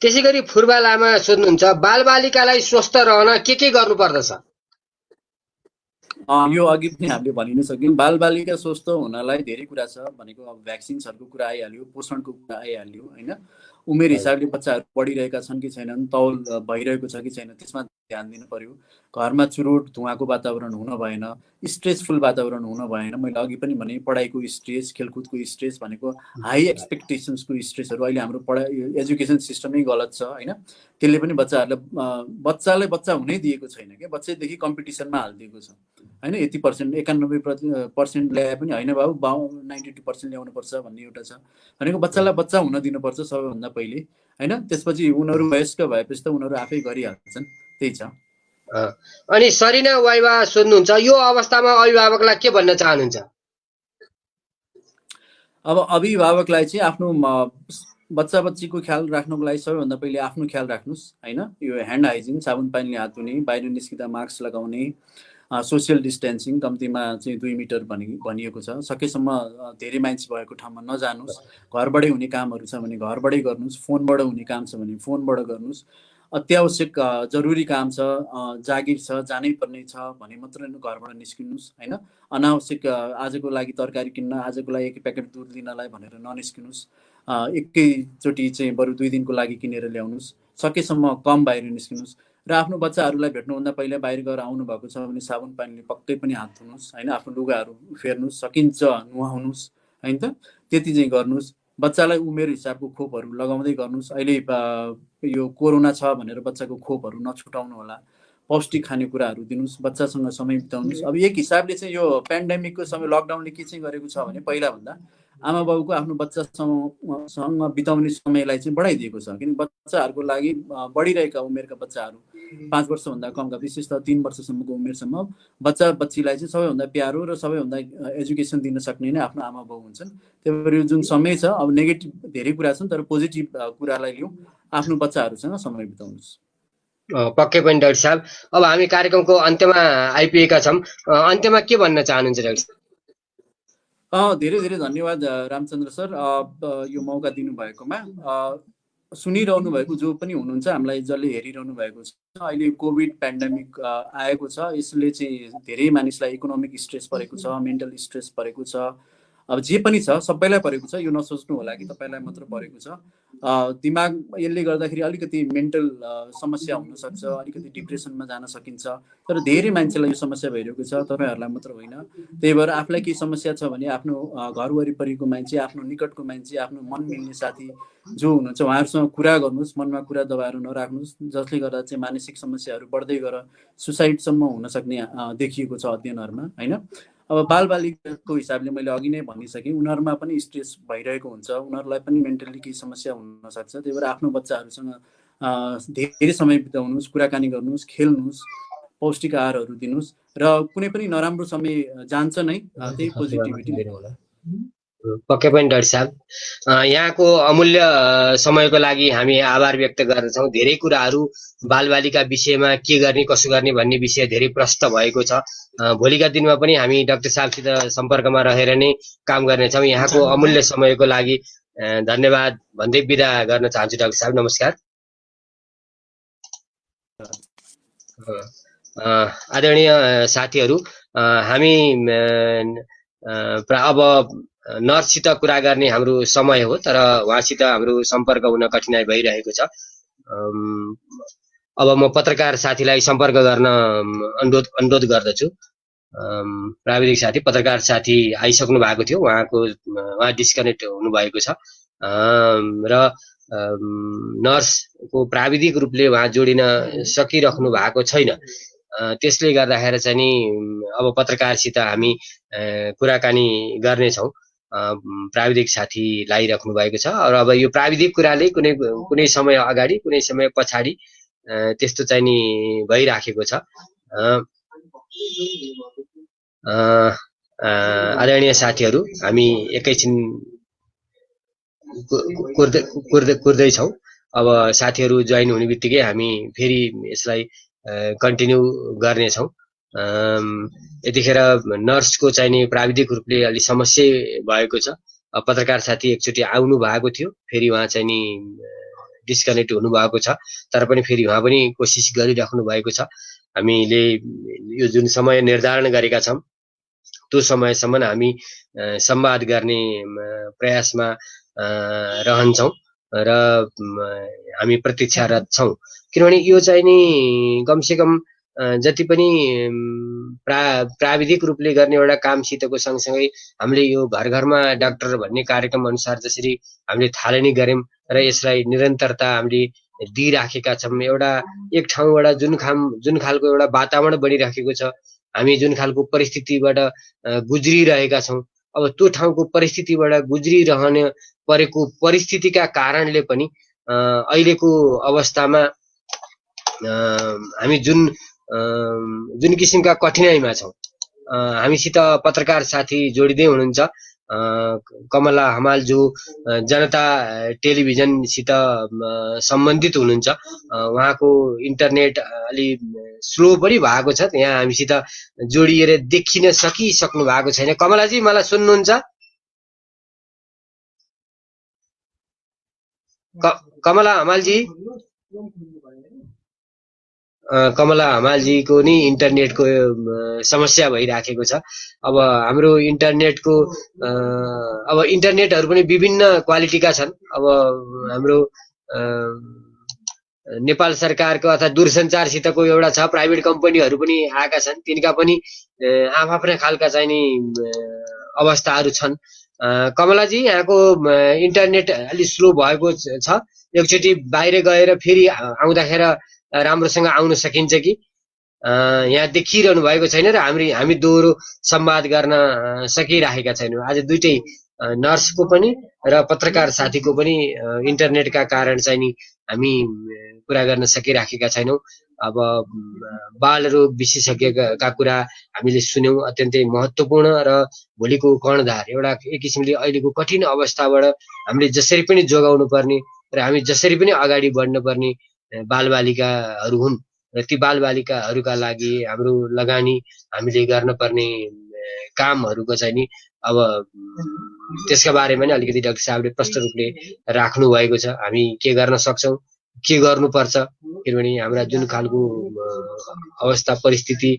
त्यसै गरी फुर्बा लामा सोध्नुहुन्छ, बालबालिकालाई स्वस्थ रहन के गर्नुपर्दछ? यो अघि पनि हामीले भनि नै सक्यौँ। बालबालिका स्वस्थ हुनलाई धेरै कुरा छ, भनेको अब भ्याक्सिन्सहरूको कुरा आइहाल्यो, पोषणको कुरा आइहाल्यो होइन। उमेर हिसाबले बच्चाहरू बढिरहेका छन् कि छैनन्, तौल भइरहेको छ कि छैन, त्यसमा ध्यान दिनु पर्यो। घरमा चुरोट धुवाको वातावरण हुन भएन, स्ट्रेसफुल वातावरण हुन भएन। मैले अघि पनि भने पढाइको स्ट्रेस, खेलकुदको स्ट्रेस भनेको हाई एक्सपेक्टेसन्सको स्ट्रेसहरू अहिले हाम्रो पढाइ एजुकेसन सिस्टमै गलत छ होइन। त्यसले पनि बच्चालाई बच्चा हुनै दिएको छैन क्या, बच्चैदेखि कम्पिटिसनमा हालिदिएको छ होइन। यति पर्सेन्ट 91% ल्याए पनि होइन बाबु 92% ल्याउनुपर्छ भन्ने एउटा छ। भनेको बच्चालाई बच्चा हुन दिनुपर्छ सबैभन्दा पहिले होइन। त्यसपछि उनीहरू वयस्क भएपछि त उनीहरू आफै गरिहाल्छन्, त्यही छ। अनि सरिना वाइवा सोध्नुहुन्छ, यो अवस्थामा अभिभावकलाई के भन्न चाहनुहुन्छ? अब अभिभावकलाई चाहिँ आफ्नो बच्चा बच्चीको ख्याल राख्नुको लागि सबैभन्दा पहिले आफ्नो ख्याल राख्नुहोस् होइन। यो ह्यान्ड हाइजिन, साबुन पानीले हात धुने, बाहिर निस्किँदा मास्क लगाउने, सोसियल डिस्टेन्सिङ कम्तीमा चाहिँ 2 मिटर भनिएको छ। सकेसम्म धेरै मान्छे भएको ठाउँमा नजानुहोस्। घरबाटै हुने कामहरू छ भने घरबाटै गर्नुहोस्, फोनबाट हुने काम छ भने फोनबाट गर्नुहोस्। अत्यावश्यक जरुरी काम छ, जागिर छ, जानै पर्ने छ भने मात्रै घरबाट निस्किनुहोस् होइन। अनावश्यक आजको लागि तरकारी किन्न, आजको लागि 1 प्याकेट दुध लिनलाई भनेर ननिस्किनुहोस्। एकैचोटि चाहिँ बरु 2 दिनको लागि किनेर ल्याउनुहोस्। सकेसम्म कम बाहिर निस्किनुहोस् र आफ्नो बच्चाहरूलाई भेट्नुभन्दा पहिला बाहिर गएर आउनुभएको छ भने साबुन पानीले पक्कै पनि हात धुनुहोस् होइन। आफ्नो लुगाहरू फेर्नुहोस्, सकिन्छ नुहाउनुहोस् होइन। त्यति चाहिँ गर्नुहोस्। बच्चालाई उमेर हिसाबको खोपहरू लगाउँदै गर्नुहोस्। अहिले यो कोरोना छ भनेर बच्चाको खोपहरू नछुटाउनु होला। पौष्टिक खानेकुराहरू दिनुहोस्, बच्चासँग समय बिताउनुहोस्। अब एक हिसाबले चाहिँ यो पेन्डेमिकको समय लकडाउनले के चाहिँ गरेको छ भने पहिलाभन्दा आमा बाबुको आफ्नो बच्चासँग बिताउने समयलाई चाहिँ बढाइदिएको छ। किन बच्चाहरूको लागि बढिरहेका उमेरका बच्चाहरू 5 वर्षभन्दा कमका, विशेष त 3 वर्षसम्मको उमेरसम्म बच्चा बच्चीलाई चाहिँ सबैभन्दा प्यारो र सबैभन्दा एजुकेसन दिन सक्ने नै आफ्नो आमा बाबु हुन्छन्। त्यही भएर यो जुन समय छ, अब नेगेटिभ धेरै कुरा छन् तर पोजिटिभ कुरालाई लिउँ, आफ्नो बच्चाहरूसँग समय बिताउनुहोस्। पक्कै पनि डाक्टर साहब। अब हामी कार्यक्रमको अन्त्यमा आइपुगेका छौँ। अन्त्यमा के भन्न चाहनुहुन्छ डाक्टर साहब? धेरै धेरै धन्यवाद रामचन्द्र सर, यो मौका दिनुभएकोमा। सुनिरहनु भएको जो पनि हुनुहुन्छ, हामीलाई जसले हेरिरहनु भएको छ, अहिले कोभिड पेन्डेमिक आएको छ। यसले चाहिँ धेरै मानिसलाई इकोनोमिक स्ट्रेस परेको छ, मेन्टल स्ट्रेस परेको छ। अब जे पनि छ सबैलाई परेको छ, यो नसोच्नु होला कि तपाईँलाई मात्र परेको छ। दिमाग यसले गर्दाखेरि अलिकति मेन्टल समस्या हुनसक्छ, अलिकति डिप्रेसनमा जान सकिन्छ। तर धेरै मान्छेलाई यो समस्या भइरहेको छ, तपाईँहरूलाई मात्र होइन। त्यही भएर आफूलाई केही समस्या छ भने आफ्नो घर वरिपरिको मान्छे, आफ्नो निकटको मान्छे, आफ्नो मन मिल्ने साथी जो हुनुहुन्छ उहाँहरूसँग कुरा गर्नुहोस्। मनमा कुरा दबाएर नराख्नुहोस्, जसले गर्दा चाहिँ मानसिक समस्याहरू बढ्दै गएर सुसाइडसम्म हुन सक्ने देखिएको छ अध्ययनहरूमा होइन। अब बालबालिकाको हिसाबले मैले अघि नै भनिसकेँ, उनीहरूमा पनि स्ट्रेस भइरहेको हुन्छ, उनीहरूलाई पनि मेन्टल्ली केही समस्या हुनसक्छ। त्यही भएर आफ्नो बच्चाहरूसँग धेरै समय बिताउनुहोस्, कुराकानी गर्नुहोस्, खेल्नुहोस्, पौष्टिक आहारहरू दिनुहोस् र कुनै पनि नराम्रो समय जान्छ नै, त्यही पोजिटिभिटी लिनु होला। पक्कै पनि डाक्टर साहब, यहाँको अमूल्य समयको लागि हामी आभार व्यक्त गर्दछौँ। धेरै कुराहरू बालबालिका विषयमा के गर्ने कसो गर्ने भन्ने विषय धेरै प्रष्ट भएको छ। भोलिका दिनमा पनि हामी डाक्टर साहबसित सम्पर्कमा रहेर नै काम गर्नेछौँ। यहाँको अमूल्य समयको लागि धन्यवाद भन्दै बिदा गर्न चाहन्छु डाक्टर साहब। नमस्कार। आदरणीय साथीहरू, हामी अब नर्ससित कुरा गर्ने हाम्रो समय हो, तर उहाँसित हाम्रो सम्पर्क हुन कठिनाइ भइरहेको छ। अब म पत्रकार साथीलाई सम्पर्क गर्न अनुरोध गर्दछु। प्राविधिक साथी, पत्रकार साथी आइसक्नु भएको थियो, उहाँ डिस्कनेक्ट हुनुभएको छ र नर्सको प्राविधिक रूपले उहाँ जोडिन सकिराख्नु भएको छैन। त्यसले गर्दाखेरि चाहिँ नि अब पत्रकारसित हामी कुराकानी गर्नेछौँ। प्राविधिक साथी लागिराख्नु भएको छ र अब यो प्राविधिक कुराले कुनै समय अगाडि कुनै समय पछाडि त्यस्तो चाहिँ नि भइराखेको छ। आदरणीय साथीहरू, हामी एकैछिन कुर्दैछौँ। अब साथीहरू जोइन हुने बित्तिकै हामी फेरि यसलाई कन्टिन्यू गर्नेछौँ। यतिखेर नर्सको चाहिँ नि प्राविधिक रूपले अलि समस्या भएको छ। पत्रकार साथी एकचोटि आउनु भएको थियो, फेरि उहाँ चाहिँ नि डिस्कनेक्ट हुनुभएको छ, तर पनि फेरि उहाँ पनि कोसिस गरिराख्नु भएको छ। हामीले यो जुन समय निर्धारण गरेका छौँ त्यो समयसम्म हामी संवाद गर्ने प्रयासमा रहन्छौँ र हामी प्रतीक्षारत छौँ। किनभने यो चाहिँ नि कमसेकम जति पनि प्राविधिक रूपले गर्ने एउटा कामसितको सँगसँगै हामीले यो घर घरमा डाक्टर भन्ने कार्यक्रम अनुसार जसरी हामीले थालनी गऱ्यौँ र यसलाई निरन्तरता हामीले दिइराखेका छौँ। एउटा एक ठाउँबाट जुन खालको एउटा वातावरण बनिराखेको छ, हामी जुन खालको परिस्थितिबाट गुज्रिरहेका छौँ, अब त्यो ठाउँको परिस्थितिबाट गुज्रिरहने परेको परिस्थितिका कारणले पनि अहिलेको अवस्थामा हामी जुन किसिमका कठिनाइमा छौँ। हामीसित पत्रकार साथी जोडिँदै हुनुहुन्छ कमला हमाल, जो जनता टेलिभिजनसित सम्बन्धित हुनुहुन्छ। उहाँको इन्टरनेट अलि स्लो पनि भएको छ, यहाँ हामीसित जोडिएर देखिन सकिसक्नु भएको छैन। कमलाजी, मलाई सुन्नुहुन्छ? कमला हमालजी, कमला हमालजीको नि इन्टरनेटको समस्या भइराखेको छ। अब हाम्रो इन्टरनेटको अब इन्टरनेटहरू पनि विभिन्न क्वालिटीका छन्। अब हाम्रो नेपाल सरकारको अथवा दूरसञ्चारसितको एउटा छ, प्राइभेट कम्पनीहरू पनि आएका छन्, तिनका पनि आफ्ना खालका चाहिँ नि अवस्थाहरू छन्। कमलाजी, यहाँको इन्टरनेट अलिक स्लो भएको छ, एकचोटि बाहिर गएर फेरि आउँदाखेरि राम्रोसँग आउन सकिन्छ कि? यहाँ देखिरहनु भएको छैन र हामी दोहोरो संवाद गर्न सकिराखेका छैनौँ। आज दुइटै नर्सको पनि र पत्रकार साथीको पनि इन्टरनेटका कारण चाहिँ नि हामी कुरा गर्न सकिराखेका छैनौँ। अब बाल रोग विशेषज्ञका कुरा हामीले सुन्यौँ, अत्यन्तै महत्त्वपूर्ण र भोलिको कर्णधार एउटा एक किसिमले अहिलेको कठिन अवस्थाबाट हामीले जसरी पनि जोगाउनु पर्ने र हामी जसरी पनि अगाडि बढ्न पर्ने बालबालिकाहरू हुन् र ती बालबालिकाहरूका लागि हाम्रो लगानी हामीले गर्न पर्ने कामहरूको चाहिँ नि अब त्यसका बारेमा नि अलिकति डाक्टर साहबले प्रष्ट रूपले राख्नु भएको छ। हामी के गर्न सक्छौँ, के गर्नुपर्छ, किनभने हाम्रा जुन खालको अवस्था परिस्थिति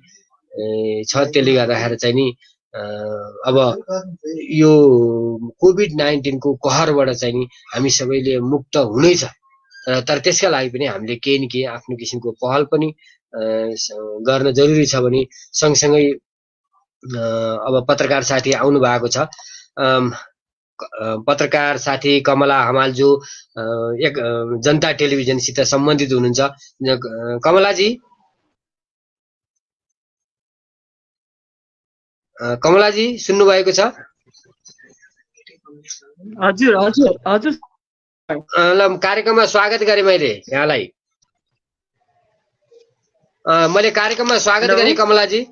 छ त्यसले गर्दाखेरि चाहिँ नि अब यो कोभिड-19 को कहरबाट चाहिँ नि हामी सबैले मुक्त हुनेछ, तर त्यसका लागि पनि हामीले केही न केही आफ्नो किसिमको पहल पनि गर्न जरुरी छ भने सँगसँगै अब पत्रकार साथी आउनु भएको छ। पत्रकार साथी कमला हमाल, जो एक जनता टेलिभिजनसित सम्बन्धित हुनुहुन्छ। कमलाजी, कमलाजी सुन्नुभएको छ? हजुर हजुर हजुर। ल, कार्यक्रममा स्वागत गरेँ मैले यहाँलाई। मैले कार्यक्रममा स्वागत गरेँ कमलाजी।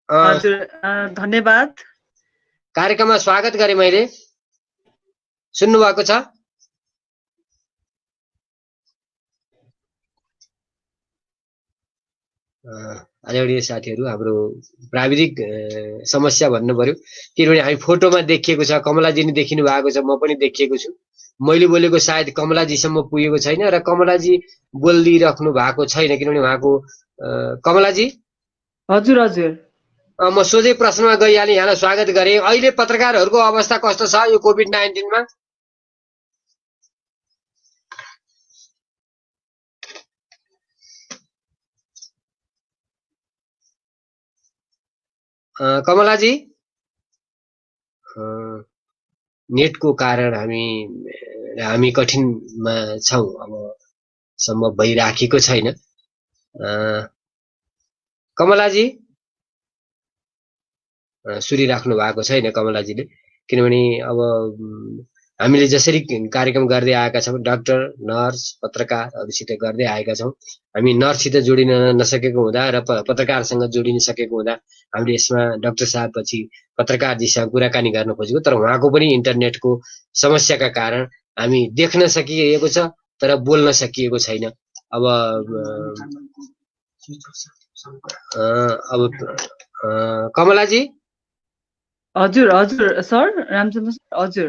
हजुर, धन्यवाद। कार्यक्रममा स्वागत गरेँ मैले, सुन्नुभएको छ? आदरणीय साथीहरू, हाम्रो प्राविधिक समस्या भन्नु पर्यो, किनभने हामी फोटोमा देखिएको छ, कमलाजी नि देखिनु भएको छ, म पनि देखिएको छु। मैले बोलेको सायद कमलाजीसम्म पुगेको छैन र कमलाजी बोलिराख्नु भएको छैन, किनभने उहाँको कमलाजी। हजुर हजुर, म सोझै प्रश्नमा गइहालेँ। यहाँलाई स्वागत गरेँ। अहिले पत्रकारहरूको अवस्था कस्तो छ यो कोभिड-19मा? कमलाजी, नेटको कारण हामी कठिनमा छौँ, अब सम्भव भइराखेको छैन। कमलाजी सुनिराख्नु भएको छैन कमलाजीले, किनभने अब हामीले जसरी कार्यक्रम गर्दै आएका छौँ, डाक्टर, नर्स, पत्रकारहरूसित गर्दै आएका छौँ। हामी नर्ससित जोडिन नसकेको हुँदा र पत्रकारसँग जोडिन सकेको हुँदा हामीले यसमा डाक्टर साहब पछि पत्रकारजीसँग कुराकानी गर्न खोजेको, तर उहाँको पनि इन्टरनेटको समस्याका कारण हामी देख्न सकिएको छ तर बोल्न सकिएको छैन। अब कमलाजी, हजुर हजुर सर, रामचन्द्र सर, हजुर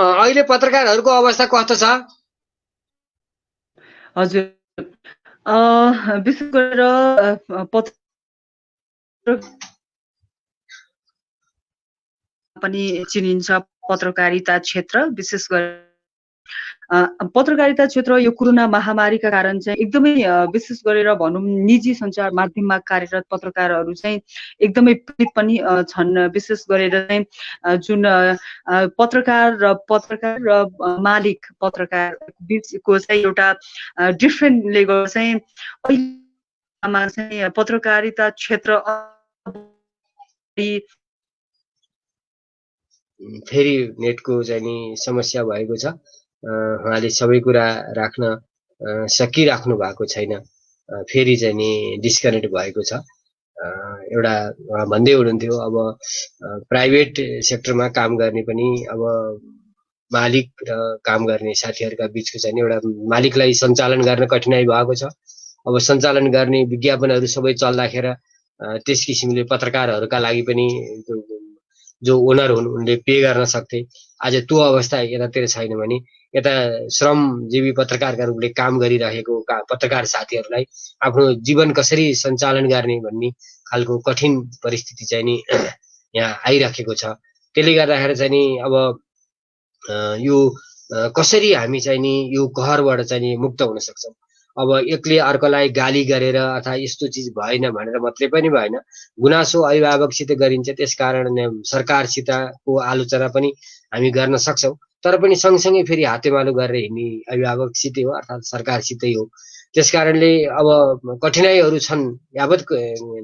अहिले पत्रकारहरूको अवस्था कस्तो छ? हजुर विशेष गरेर पनि चिनिन्छ पत्रकारिता क्षेत्र, विशेष गरेर पत्रकारिता क्षेत्र यो कोरोना महामारीका कारण चाहिँ एकदमै विशेष गरेर भनौँ निजी सञ्चार माध्यममा कार्यरत पत्रकारहरू चाहिँ एकदमै पीडित पनि छन्। विशेष गरेर चाहिँ जुन पत्रकार र मालिक पत्रकार बिचको चाहिँ एउटा डिफ्रेन्टले गर्दा चाहिँ अहिलेमा चाहिँ पत्रकारिता क्षेत्र फेरि नेटको चाहिँ नि समस्या भएको छ। उहाँले सबै कुरा राख्न सकिराख्नु भएको छैन, फेरि चाहिँ नि डिस्कनेक्ट भएको छ। एउटा भन्दै हुनुहुन्थ्यो अब प्राइभेट सेक्टरमा काम गर्ने पनि अब मालिक र काम गर्ने साथीहरूका बिचको चाहिँ एउटा मालिकलाई सञ्चालन गर्न कठिनाइ भएको छ। अब सञ्चालन गर्ने विज्ञापनहरू सबै चल्दाखेरि त्यस किसिमले पत्रकारहरूका लागि पनि जो ओनर हुन् उनले पे गर्न सक्थे। आज त्यो अवस्था यतातिर छैन भने यता श्रमजीवी पत्रकारका रूपले काम गरिरहेको पत्रकार साथीहरूलाई आफ्नो जीवन कसरी सञ्चालन गर्ने भन्ने खालको कठिन परिस्थिति चाहिँ नि यहाँ आइराखेको छ। त्यसले गर्दाखेरि चाहिँ नि अब यो कसरी हामी चाहिँ नि यो कहरबाट चाहिँ नि मुक्त हुन सक्छौँ। अब एकले अर्कोलाई गाली गरेर अथवा यस्तो चिज भएन भनेर मात्रै पनि भएन, गुनासो अभिभावकसित गरिन्छ, त्यसकारण सरकारसितको आलोचना पनि हामी गर्न सक्छौँ। तर पनि सँगसँगै फेरि हातेमालो गरेर हिँड्ने अभिभावकसितै हो अर्थात् सरकारसितै हो। त्यसकारणले अब कठिनाइहरू छन्, यावत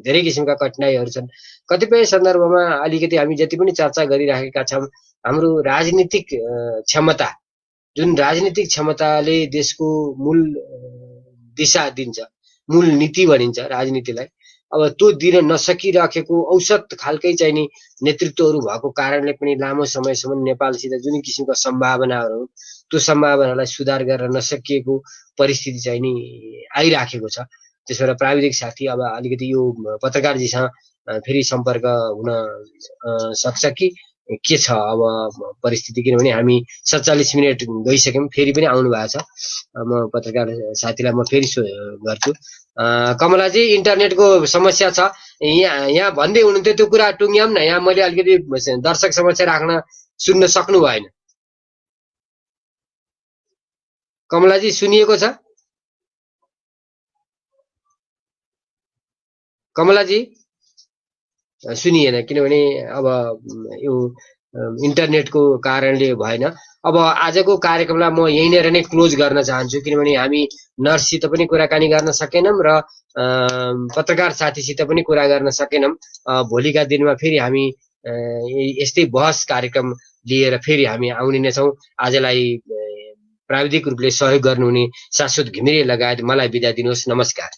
धेरै किसिमका कठिनाइहरू छन्। कतिपय सन्दर्भमा अलिकति हामी जति पनि चर्चा गरिराखेका छौँ, हाम्रो राजनीतिक क्षमता, जुन राजनीतिक क्षमताले देशको मूल दिशा दिन्छ, मूल नीति भनिन्छ राजनीतिलाई, अब त्यो दिन नसकिराखेको औसत खालकै चाहिँ नि नेतृत्वहरू भएको कारणले पनि लामो समयसम्म नेपालसित जुन किसिमका सम्भावनाहरू त्यो सम्भावनालाई सुधार गर्न नसकिएको परिस्थिति चाहिँ नि आइराखेको छ। त्यसबाट प्राविधिक साथी अब अलिकति यो पत्रकारजीसँग फेरि सम्पर्क हुन सक्छ कि के छ अब परिस्थिति, किनभने हामी 47 मिनट गइसक्यौँ, फेरि पनि आउनु भएको छ। म पत्रकार साथीलाई म फेरि गर्छु। कमलाजी, इन्टरनेटको समस्या छ यहाँ भन्दै हुनुहुन्थ्यो, त्यो कुरा टुङ्ग्याउँ न। यहाँ मैले अलिकति दर्शक समक्ष राख्न सुन्न सक्नु भएन। कमलाजी सुनिएको छ? कमलाजी सुनिएन, किनभने अब यो इन्टरनेटको कारणले भएन। अब आजको कार्यक्रमलाई म यहीँनिर नै क्लोज गर्न चाहन्छु, किनभने हामी नर्ससित पनि कुराकानी गर्न सकेनौँ र पत्रकार साथीसित पनि कुरा गर्न सकेनौँ। भोलिका दिनमा फेरि हामी यस्तै बहस कार्यक्रम लिएर फेरि हामी आउने नै छौँ। आजलाई प्राविधिक रूपले सहयोग गर्नुहुने शाश्वत घिमिरे लगायत मलाई बिदा दिनुहोस्। नमस्कार।